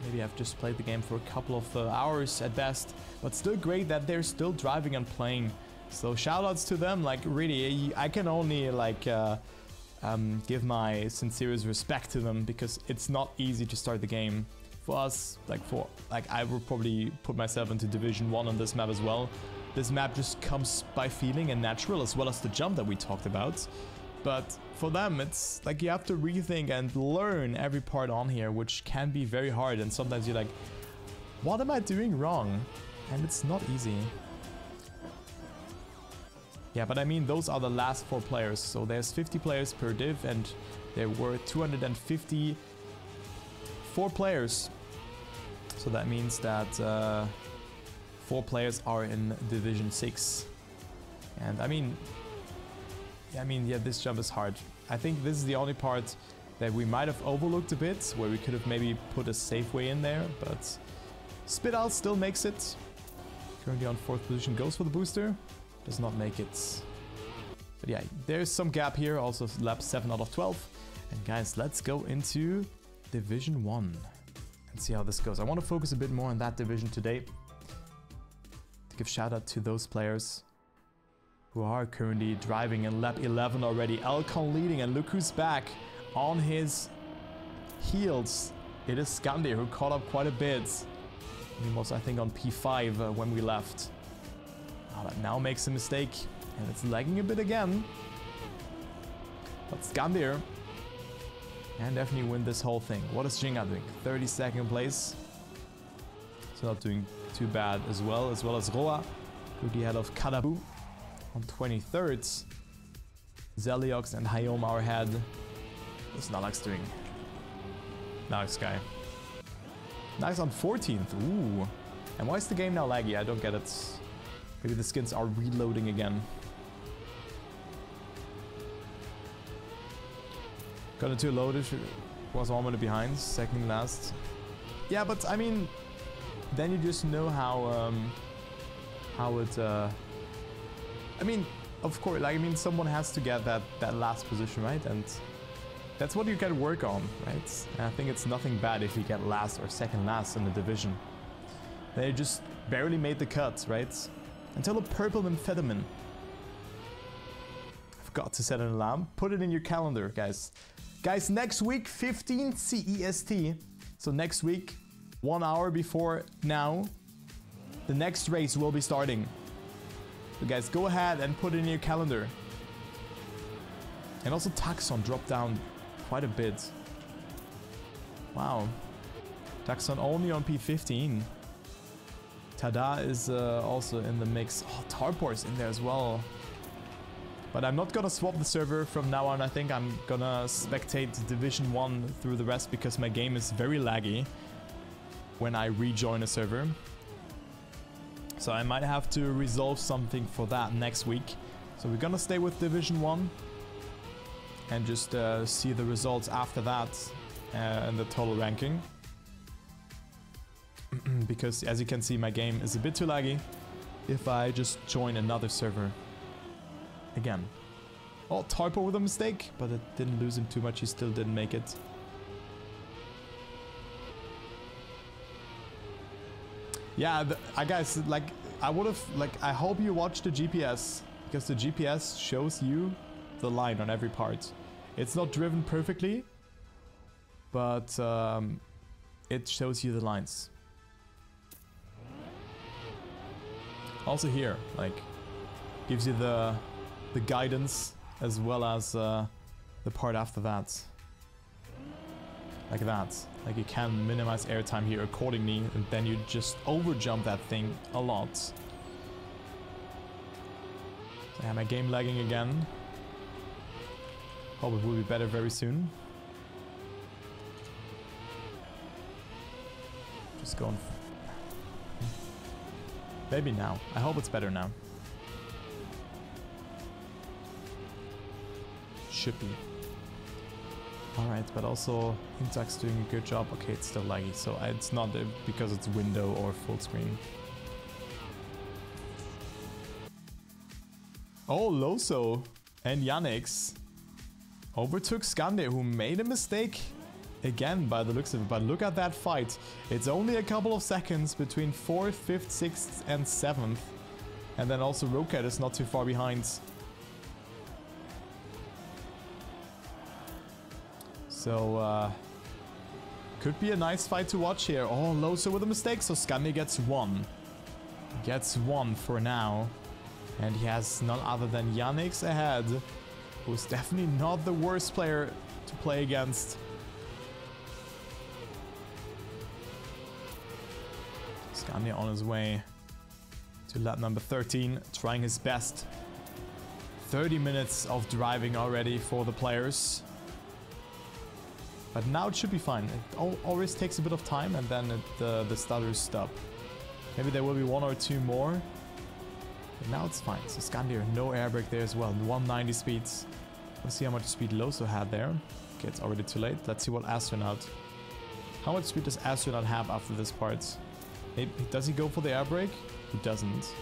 Speaker 1: Maybe I've just played the game for a couple of hours at best. But still great that they're still driving and playing. So shoutouts to them. Like, really, I can only like give my sincerest respect to them, because it's not easy to start the game. For us, I would probably put myself into Division 1 on this map as well. This map just comes by feeling and natural, as well as the jump that we talked about. But for them, it's like you have to rethink and learn every part on here, which can be very hard. And sometimes you're like, what am I doing wrong? And it's not easy. Yeah, but I mean, those are the last 4 players. So there's 50 players per div, and there were 254 players. So that means that 4 players are in Division 6. And I mean, yeah, this jump is hard. I think this is the only part that we might have overlooked a bit, where we could have maybe put a safe way in there, but Spital still makes it. Currently on 4th position, goes for the booster. Does not make it. But yeah, there's some gap here. Also lap 7 out of 12. And guys, let's go into Division 1 and see how this goes. I want to focus a bit more on that division today. To give shout out to those players who are currently driving in lap 11 already. Alcon leading, and look who's back on his heels. It is Skandi who caught up quite a bit. He was, I think, on P5 when we left. But now makes a mistake, and it's lagging a bit again. But Skandir can definitely win this whole thing. What is Jinga doing? 32nd place. So not doing too bad as well as Roa, who ahead of Kadabu on 23rd. Zeliox and Hayom are ahead. What's Nalax doing? Nalax guy. Nalax on 14th. Ooh. And why is the game now laggy? I don't get it. Maybe the skins are reloading again. Got into a loaded. Was 1 minute behind. Second last. Yeah, but I mean, then you just know how it. I mean, of course, like, I mean, someone has to get that last position, right? And that's what you can work on, right? And I think it's nothing bad if you get last or second last in the division. They just barely made the cut, right? Until a purple amphetamine. I forgot to set an alarm. Put it in your calendar, guys. Guys, next week, 15 CEST. So next week, 1 hour before now, the next race will be starting. So guys, go ahead and put it in your calendar. And also Taxon dropped down quite a bit. Wow. Taxon only on P15. Tada is also in the mix. Oh, Tarpor's in there as well. But I'm not gonna swap the server from now on. I think I'm gonna spectate Division 1 through the rest because my game is very laggy when I rejoin a server. So I might have to resolve something for that next week. So we're gonna stay with Division 1 and just see the results after that and the total ranking. Because as you can see, my game is a bit too laggy if I just join another server again. Oh, Tarpo with a mistake, but it didn't lose him too much. He still didn't make it. Yeah, I guys, like, I would have, like, I hope you watch the GPS, because the GPS shows you the line on every part. It's not driven perfectly, but it shows you the lines. Also here, like, gives you the guidance as well as the part after that. Like that. Like, you can minimize airtime here accordingly, and then you just overjump that thing a lot. So yeah, my game lagging again. Hope it will be better very soon. Just going. Maybe now. I hope it's better now. Should be. Alright, but also Intax's doing a good job. Okay, it's still laggy, so it's not because it's window or full screen. Oh, Loso and Yannick's overtook Skande, who made a mistake again by the looks of it. But look at that fight. It's only a couple of seconds between 4th, 5th, 6th and 7th. And then also Roket is not too far behind. So, could be a nice fight to watch here. Oh, Loso with a mistake, so Skandi gets 1. Gets 1 for now. And he has none other than Yannick's ahead. who's definitely not the worst player to play against. Scandia on his way to lap number 13, trying his best. 30 minutes of driving already for the players. But now it should be fine. It always takes a bit of time and then the stutters stop. Maybe there will be one or two more. But now it's fine. So Scandia, no air brake there as well. 190 speeds. Let's see how much speed Loso had there. Okay, it's already too late. Let's see what Astronaut. How much speed does Astronaut have after this part? Maybe, does he go for the air brake? He doesn't.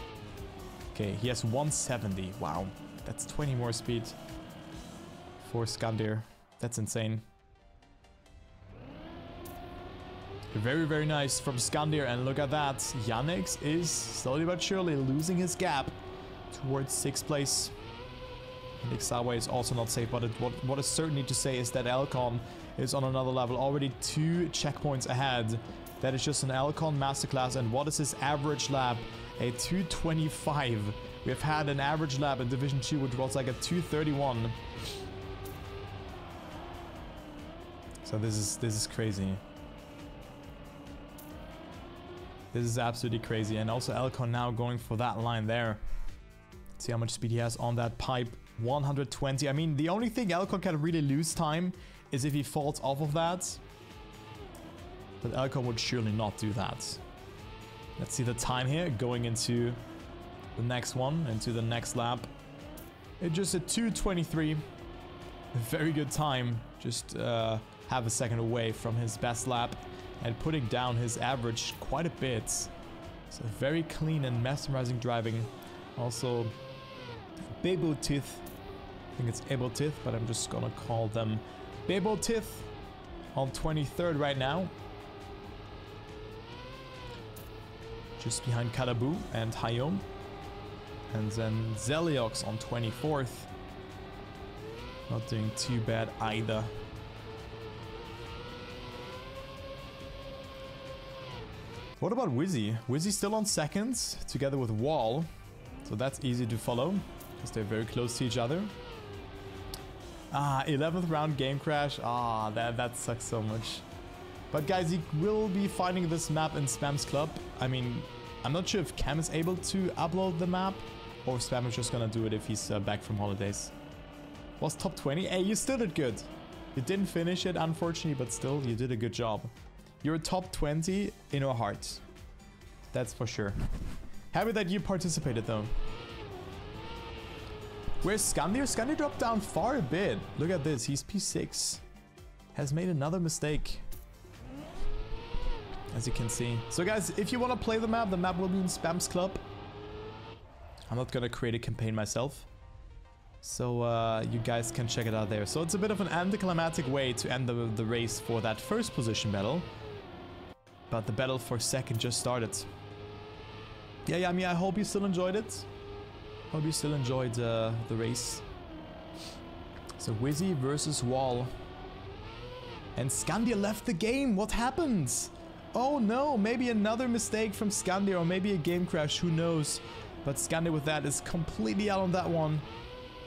Speaker 1: Okay, he has 170. Wow. That's 20 more speed for Scandia. That's insane. Very, very nice from Scandia. And look at that. Yannick is slowly but surely losing his gap towards 6th place. And Ixawa is also not safe, but what is certainly to say is that Elcon is on another level. Already 2 checkpoints ahead. That is just an Elcon masterclass. And what is his average lap? A 225. We've had an average lap in Division 2, which was like a 231. So this is crazy. This is absolutely crazy. And also Elcon now going for that line there. Let's see how much speed he has on that pipe. 120. I mean, the only thing Elcon can really lose time is if he falls off of that. But Elcon would surely not do that. Let's see the time here going into the next one, into the next lap. It's just a 2:23. Very good time. Just half a second away from his best lap and putting down his average quite a bit. So very clean and mesmerizing driving. Also, Bebo Tith. I think it's Ebo Tith, but I'm just gonna call them Bebo Tith on 23rd right now. Just behind Kalabu and Hayom. And then Zeliox on 24th. Not doing too bad either. What about Wizzy? Wizzy still on 2nd, together with Wall. So that's easy to follow, because they're very close to each other. 11th round game crash. That sucks so much. But guys, you will be finding this map in Spam's Club. I mean, I'm not sure if Cam is able to upload the map, or if Spam is just gonna do it if he's back from holidays. Was top 20? Hey, you still did good. You didn't finish it, unfortunately, but still, you did a good job. You're top 20 in our hearts. That's for sure. Happy that you participated, though. Where's Scandia? Scandia dropped down far a bit. Look at this. He's P6. Has made another mistake. As you can see. So guys, if you want to play the map will be in Spam's Club. I'm not going to create a campaign myself. So you guys can check it out there. So it's a bit of an anticlimactic way to end the race for that first position battle. But the battle for 2nd just started. Yeah, I mean, I hope you still enjoyed it. Hope you still enjoyed the race. So Wizzy versus Wall. And Scandia left the game. What happened? Oh no, maybe another mistake from Scandia or maybe a game crash, who knows. But Scandia with that is completely out on that one.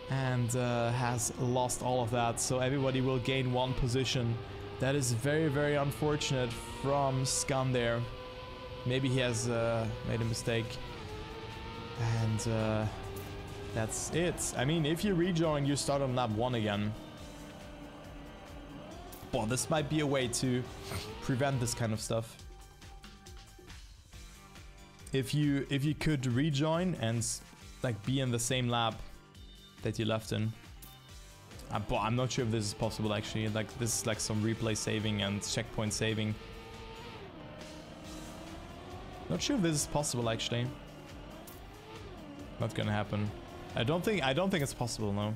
Speaker 1: And has lost all of that. So everybody will gain 1 position. That is very, very unfortunate from Scandia. Maybe he has made a mistake. And that's it. I mean, if you rejoin, you start on lap 1 again. Well, this might be a way to prevent this kind of stuff. If you could rejoin and like be in the same lap that you left in. But I'm not sure if this is possible actually. Like this is like some replay saving and checkpoint saving. Not sure if this is possible actually. Not gonna happen. I don't think it's possible, no.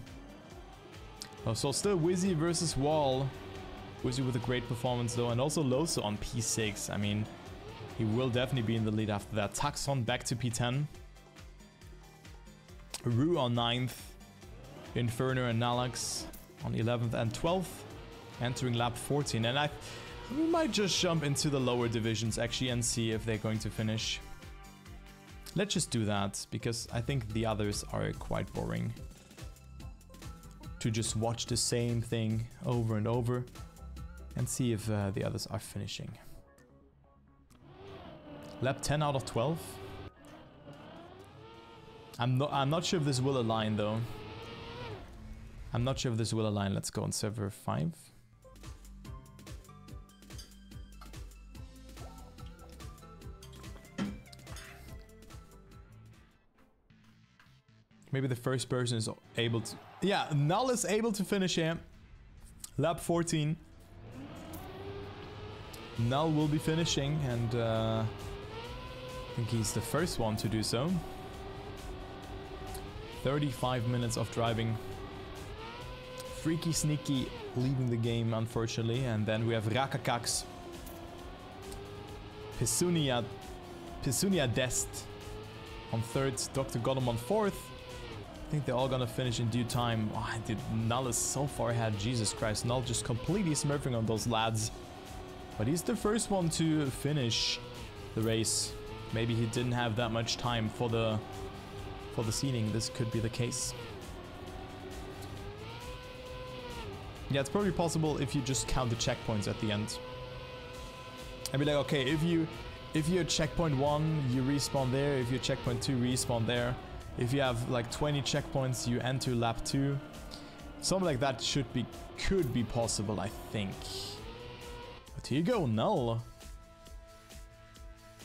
Speaker 1: Oh, so still Wizzy versus Wall. Wizzy with a great performance though, and also Loso on P6. I mean, he will definitely be in the lead after that. Taxon back to P10. Rue on 9th. Inferno and Nalax on 11th and 12th. Entering lap 14. And we might just jump into the lower divisions actually and see if they're going to finish. Let's just do that, because I think the others are quite boring. to just watch the same thing over and over and see if the others are finishing. Lap 10 out of 12. I'm not sure if this will align though. I'm not sure if this will align. Let's go on server 5. Maybe the first person is able to... Yeah, Null is able to finish here. Lap 14. Null will be finishing, and I think he's the first one to do so. 35 minutes of driving. Freaky Sneaky leaving the game, unfortunately. And then we have Rakakax. Pesunia Dest on 3rd. Dr. Gotham on 4th. I think they're all gonna finish in due time. Oh, dude, Null is so far ahead. Jesus Christ. Null just completely smurfing on those lads. But he's the first one to finish the race. Maybe he didn't have that much time for the seating. This could be the case. Yeah, it's probably possible if you just count the checkpoints at the end. I'd be like, okay, if you're at checkpoint 1, you respawn there. If you're checkpoint 2, respawn there. If you have like 20 checkpoints, you enter lap 2. Something like that could be possible, I think. But here you go, Null.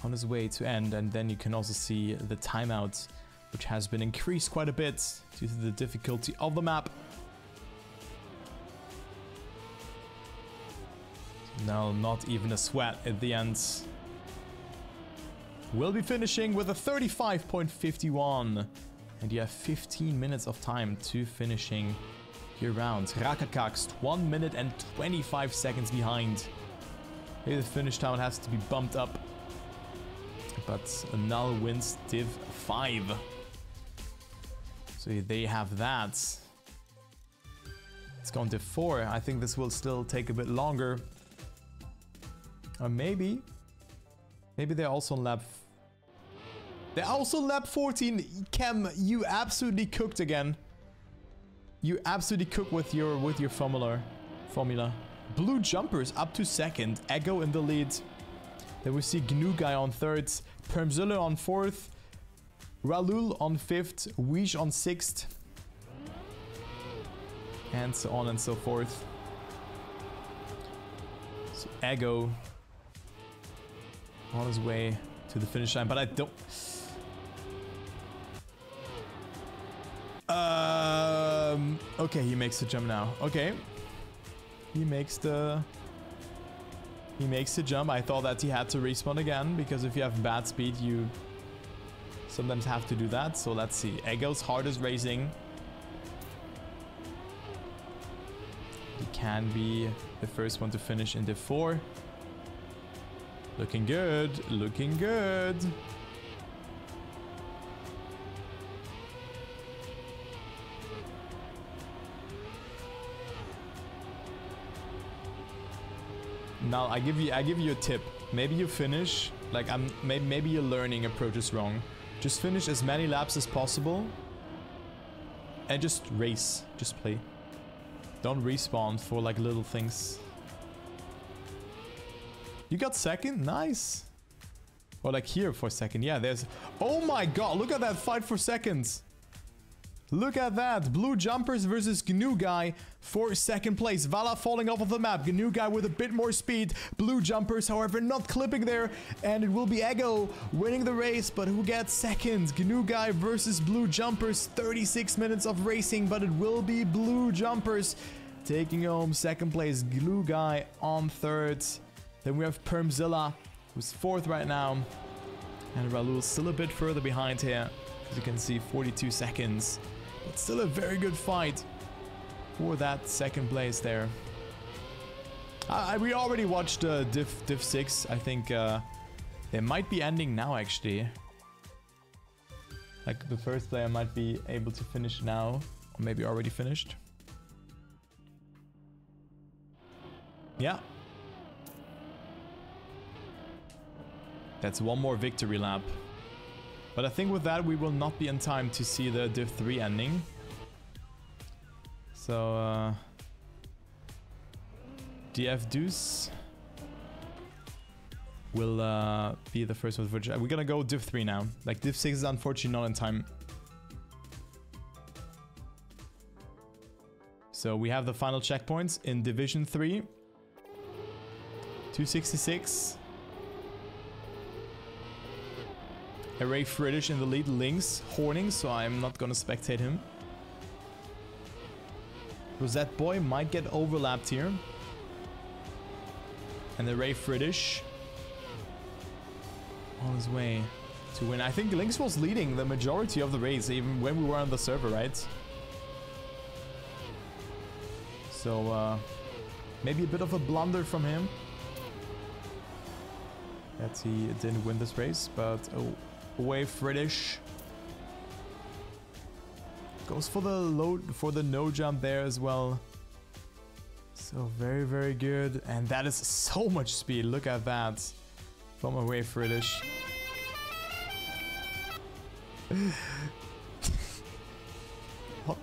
Speaker 1: On his way to end, and then you can also see the timeout, which has been increased quite a bit due to the difficulty of the map. Null, not even a sweat at the end. We'll be finishing with a 35.51. And you have 15 minutes of time to finishing your round. Rakakax, 1 minute and 25 seconds behind. Maybe the finish time has to be bumped up. But Null wins Div 5. So they have that. It's gone Div 4. I think this will still take a bit longer. Or maybe they're also on lap... They're also lap 14. Kem, you absolutely cooked again. You absolutely cooked with your formula. Blue Jumpers up to 2nd. Ego in the lead. Then we see GNU Guy on 3rd. Permzilla on 4th. Ralul on 5th. Weish on 6th. And so on and so forth. So Ego on his way to the finish line, but I don't... Okay, he makes the jump now. Okay. He makes the jump. I thought that he had to respawn again, because if you have bad speed, you sometimes have to do that. So let's see. Ego's hardest racing. He can be the first one to finish in Div 4. Looking good. Looking good. Now I give you a tip. Maybe you finish like maybe your learning approach is wrong. Just finish as many laps as possible and just race, just play. Don't respawn for like little things. You got 2nd? Nice. Or like here for 2nd. Yeah, there's... Oh my god, look at that fight for 2nds. Look at that. Blue Jumpers versus GNU Guy for 2nd place. Vala falling off of the map. GNU Guy with a bit more speed. Blue Jumpers, however, not clipping there. And it will be Ego winning the race. But who gets 2nd? GNU Guy versus Blue Jumpers. 36 minutes of racing. But it will be Blue Jumpers taking home 2nd place. GNU Guy on 3rd. Then we have Permzilla, who's 4th right now. And Ralul still a bit further behind here. As you can see, 42 seconds. But still a very good fight for that 2nd place there. We already watched Div 6. I think they might be ending now, actually. Like, the first player might be able to finish now. Or maybe already finished. Yeah. That's one more victory lap. But I think with that, we will not be in time to see the Div 3 ending. So, DF Deuce will be the first one. We're gonna go Div 3 now. Like, Div 6 is unfortunately not in time. So we have the final checkpoints in Division 3. 266. Array Fritish in the lead, Lynx horning, so I'm not gonna spectate him. Rosette Boy might get overlapped here. And Array Fritish on his way to win. I think Lynx was leading the majority of the race, even when we were on the server, right? So, maybe a bit of a blunder from him that he didn't win this race, but away Fritish goes for the no jump there as well. So very, very good, and that is so much speed. Look at that from away Fritish.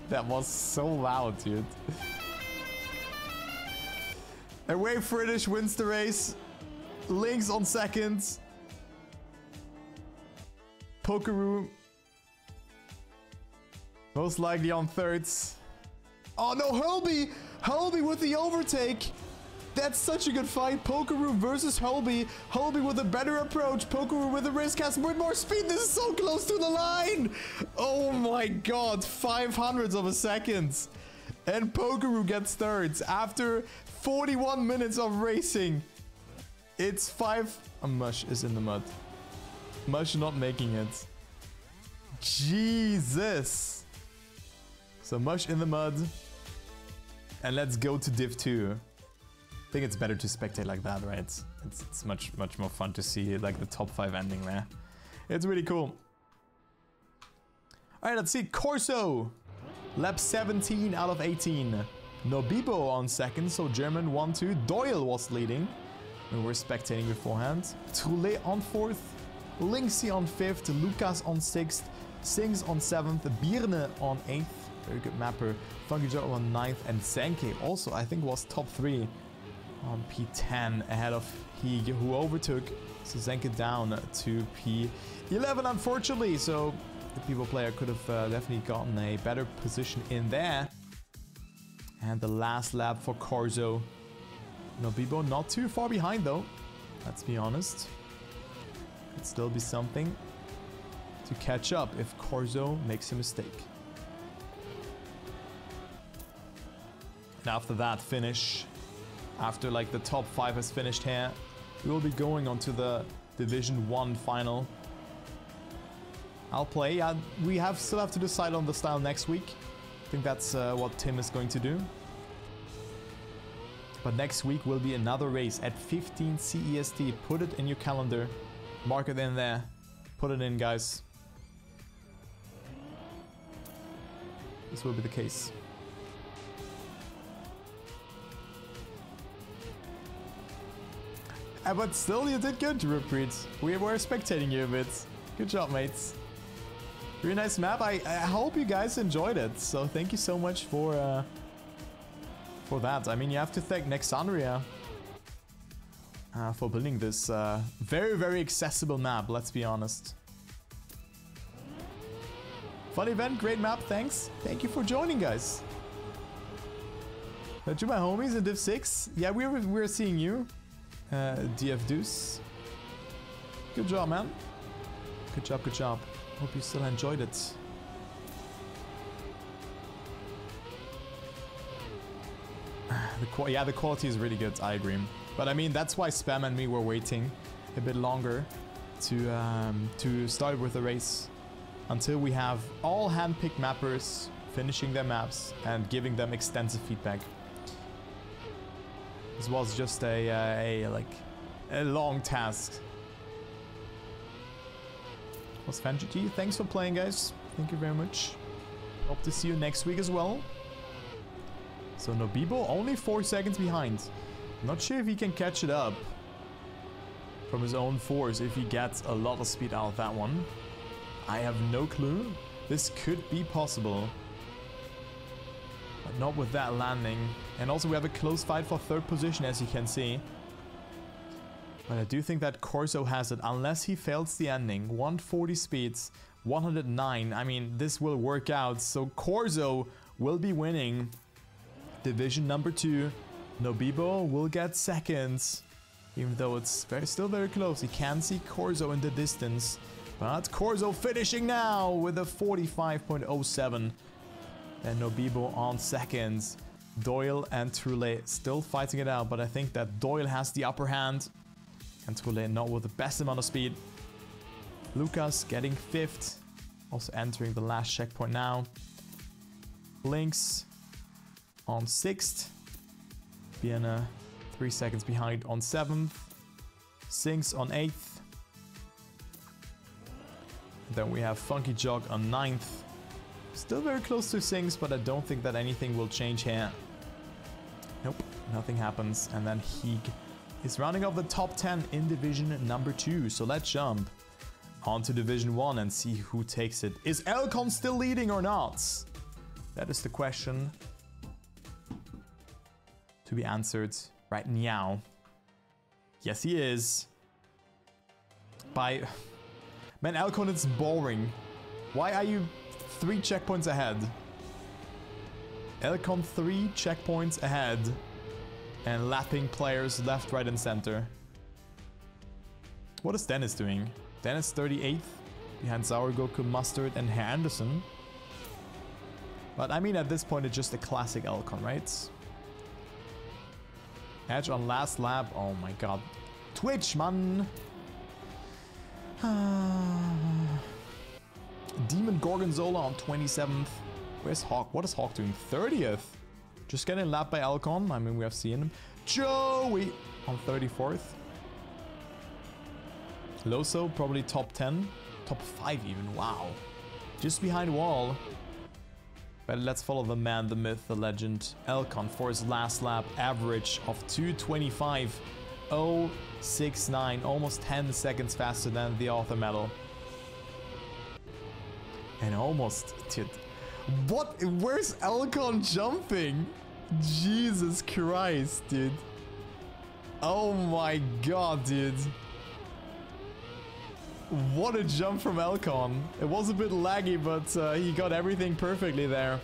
Speaker 1: That was so loud, dude. Away Fritish wins the race. Lynx on second. Pokeroo most likely on thirds. Oh no, Hurlby! Hurlby with the overtake! That's such a good fight. Pokeroo versus Hurlby. Hurlby with a better approach. Pokeroo with a risk has with more speed. This is so close to the line! Oh my god, 500ths of a second. And Pokeroo gets thirds after 41 minutes of racing. It's 5... Mush is in the mud. Mush not making it. Jesus. So Mush in the mud. And let's go to Div 2. I think it's better to spectate like that, right? It's much more fun to see like the top 5 ending there. It's really cool. Alright, let's see. Corso. Lap 17 out of 18. Nobibo on second, so German 1-2. Doyle was leading. We were spectating beforehand. Troulet on fourth. Lynxy on fifth. Lucas on sixth. Sings on seventh. Birne on eighth. Very good mapper. Funky Joe on ninth. And Zenke also, I think, was top 3 on P10 ahead of Hig, who overtook. So Zenke down to P11, unfortunately. So the people player could have definitely gotten a better position in there. And the last lap for Corso. Nobibo not too far behind though. Let's be honest. Could still be something to catch up if Corso makes a mistake. And after that finish, after like the top 5 has finished here, we will be going on to the Division 1 final. I'll play. We still have to decide on the style next week. I think that's what Tim is going to do. But next week will be another race at 15 CEST. Put it in your calendar. Mark it in there. Put it in, guys. This will be the case. But still, you did good, Repreet. We were spectating you a bit. Good job, mates. Really nice map. I hope you guys enjoyed it. So thank you so much for that. I mean, you have to thank Nexandria for building this very, very accessible map, let's be honest. Fun event, great map, thanks. Thank you for joining, guys. To my homies in Div 6. Yeah, we're seeing you. DF Deuce. Good job, man. Good job, good job. Hope you still enjoyed it. The quality is really good, I agree. But I mean, that's why Spam and me were waiting a bit longer to start with the race. Until we have all hand-picked mappers finishing their maps and giving them extensive feedback. This was just a long task. Was FanGT. Thanks for playing, guys. Thank you very much. Hope to see you next week as well. So Nobibo only 4 seconds behind. Not sure if he can catch it up from his own force if he gets a lot of speed out of that one. I have no clue. This could be possible. But not with that landing. And also we have a close fight for third position, as you can see. But I do think that Corso has it, unless he fails the ending. 140 speeds, 109. I mean, this will work out. So Corso will be winning division number 2. Nobibo will get seconds, even though it's still very close. You can see Corso in the distance. But Corso finishing now with a 45.07. And Nobibo on seconds. Doyle and Trulé still fighting it out, but I think that Doyle has the upper hand. And Trulé not with the best amount of speed. Lucas getting 5th. Also entering the last checkpoint now. Lynx on 6th. Vienna 3 seconds behind on 7th. Sinks on 8th. Then we have Funky Jog on 9th. Still very close to Sinks, but I don't think that anything will change here. Nope, nothing happens. And then Heeg is rounding off the top 10 in division number 2. So let's jump on to division 1 and see who takes it. Is Elcon still leading or not? That is the question to be answered right now. Yes, he is. By... Man, Elcon, it's boring. Why are you 3 checkpoints ahead? Elcon 3 checkpoints ahead. And lapping players left, right, and center. What is Dennis doing? Dennis 38th. Behind Sourgoku, Mustard, and Anderson. But I mean, at this point, it's just a classic Elcon, right? Edge on last lap. Oh my god. Twitch, man! Demon Gorgonzola on 27th. Where's Hawk? What is Hawk doing? 30th? Just getting lapped by Elcon. I mean, we have seen him. Joey on 34th. Loso probably top 10. Top 5 even. Wow. Just behind Wall. But let's follow the man, the myth, the legend. Elcon for his last lap. Average of 2:25.069. Almost 10 seconds faster than the Author medal. And almost... What? Where's Elcon jumping? Jesus Christ, dude. Oh my god, dude. What a jump from Elcon. It was a bit laggy, but he got everything perfectly there.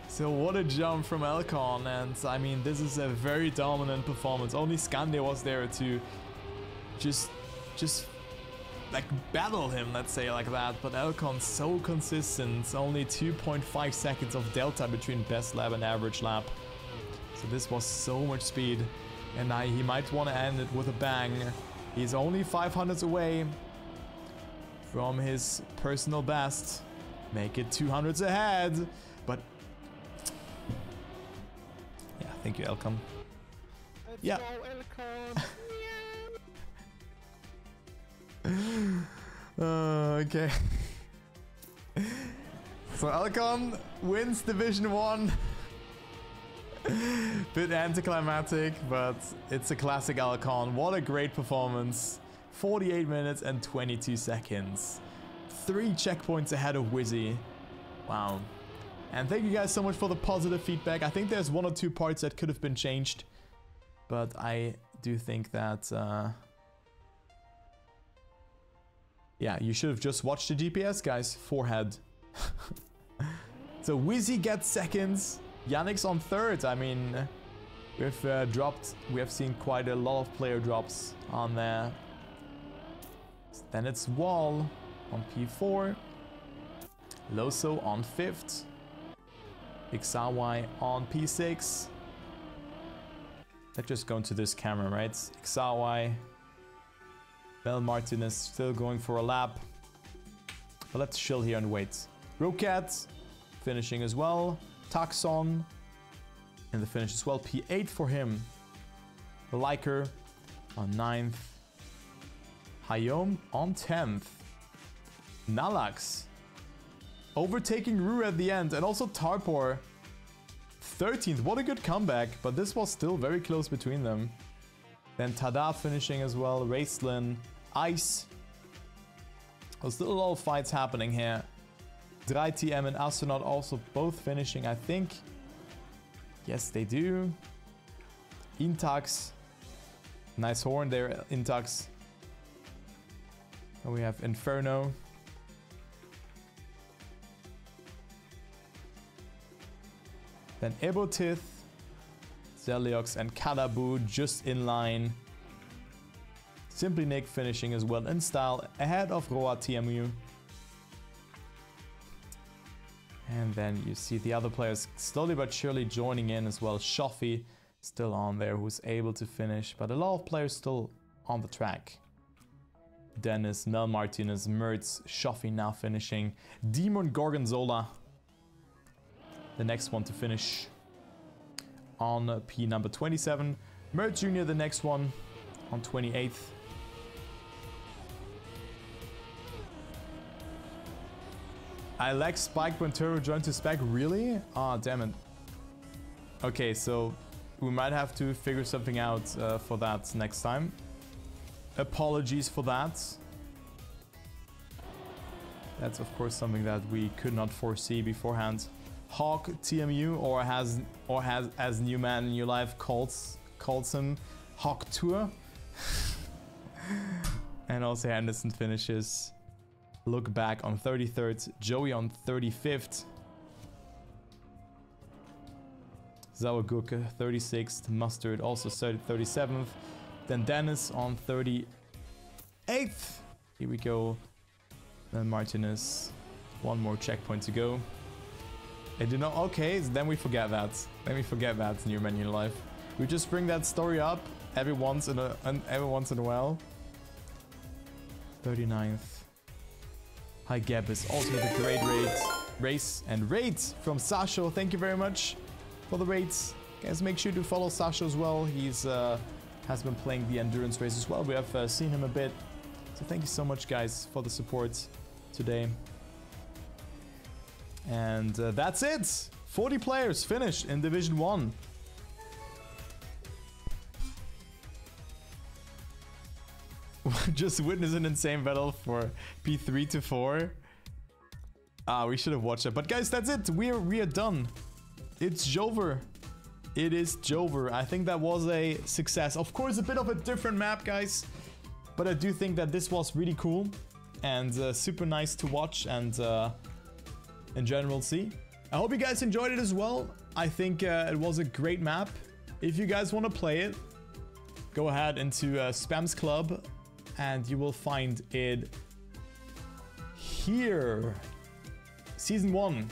Speaker 1: So what a jump from Elcon. And I mean, this is a very dominant performance. Only Skande was there to just like battle him, let's say like that. But Elcon's so consistent. Only 2.5 seconds of delta between best lap and average lap. So this was so much speed. And he might want to end it with a bang. He's only 500s away from his personal best. Make it 200s ahead. But yeah, thank you, Elcon. Yeah. Okay. So Elcon wins Division 1. Bit anticlimactic, but it's a classic Elcon. What a great performance. 48 minutes and 22 seconds. 3 checkpoints ahead of Wizzy. Wow. And thank you guys so much for the positive feedback. I think there's 1 or 2 parts that could have been changed. But I do think that... yeah, you should have just watched the GPS, guys. Forehead. So Wizzy gets seconds. Yannick's on 3rd. I mean, we have seen quite a lot of player drops on there. Then it's Wall on P4. Loso on 5th. Ixawai on P6. Let's just go into this camera, right? Ixawai. Bell Martinez still going for a lap. But let's chill here and wait. Rocat finishing as well. Taxon in the finish as well. P8 for him. Liker on 9th. Hayom on 10th. Nalax overtaking Rue at the end. And also Tarpor 13th. What a good comeback. But this was still very close between them. Then Tada finishing as well. Raceland. Ice. There's still a lot of fights happening here. 3TM and Astronaut also both finishing. I think Yes, they do. Intax. Nice horn there, Intax. And we have Inferno. Then Ebotith, Zeliox, and Kadabu just in line. Simply Nick finishing as well in style, ahead of Roa TMU. And then you see the other players slowly but surely joining in as well. Shoffy still on there, who's able to finish, but a lot of players still on the track. Dennis, Mel Martinez, Mertz, Shoffy now finishing. Demon Gorgonzola, the next one to finish on P number 27. Mertz Jr., the next one on 28th. I like Spike when Turbo joined to spec. Really? Ah, damn it. Okay, so we might have to figure something out for that next time. Apologies for that. That's of course something that we could not foresee beforehand. Hawk TMU, or has as New Man New Life calls him, Hawk Tour. And also Henderson finishes. Look back on 33rd, Joey on 35th. Zawaguka 36th, Mustard also 37th. Then Dennis on 38th. Here we go. Then Martinez. One more checkpoint to go. I did not. Okay, so then we forget that. Then we forget that New Man New Life. We just bring that story up every once in a while. 39th. Hi Gabbis, also with a great race and rate from Sasho. Thank you very much for the rates. Guys, make sure to follow Sasho as well. He's has been playing the endurance race as well. We have seen him a bit. So thank you so much, guys, for the support today. And that's it. 40 players finished in Division 1. Just witness an insane battle for P3 to 4. Ah, we should have watched it. But guys, that's it. We are done. It's Jover. It is Jover. I think that was a success. Of course, a bit of a different map, guys. But I do think that this was really cool and super nice to watch and in general see. I hope you guys enjoyed it as well. I think it was a great map. If you guys want to play it, go ahead into Spam's Club and you will find it here. Season 1.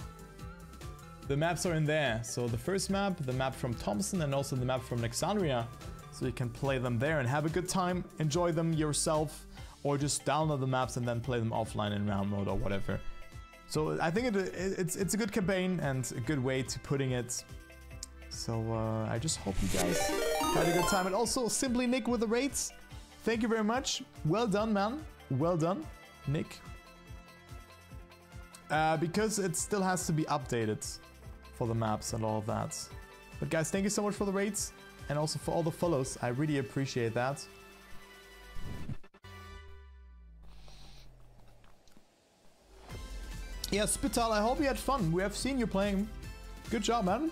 Speaker 1: The maps are in there. So the first map, the map from Thompson, and also the map from Alexandria. So you can play them there and have a good time, enjoy them yourself, or just download the maps and then play them offline in round mode or whatever. So I think it's a good campaign and a good way to putting it. So I just hope you guys had a good time. And also Simply Nick with the rates. Thank you very much. Well done, man. Well done, Nick. Because it still has to be updated for the maps and all of that. But guys, thank you so much for the rates and also for all the follows. I really appreciate that. Yeah, Spital, I hope you had fun. We have seen you playing. Good job, man.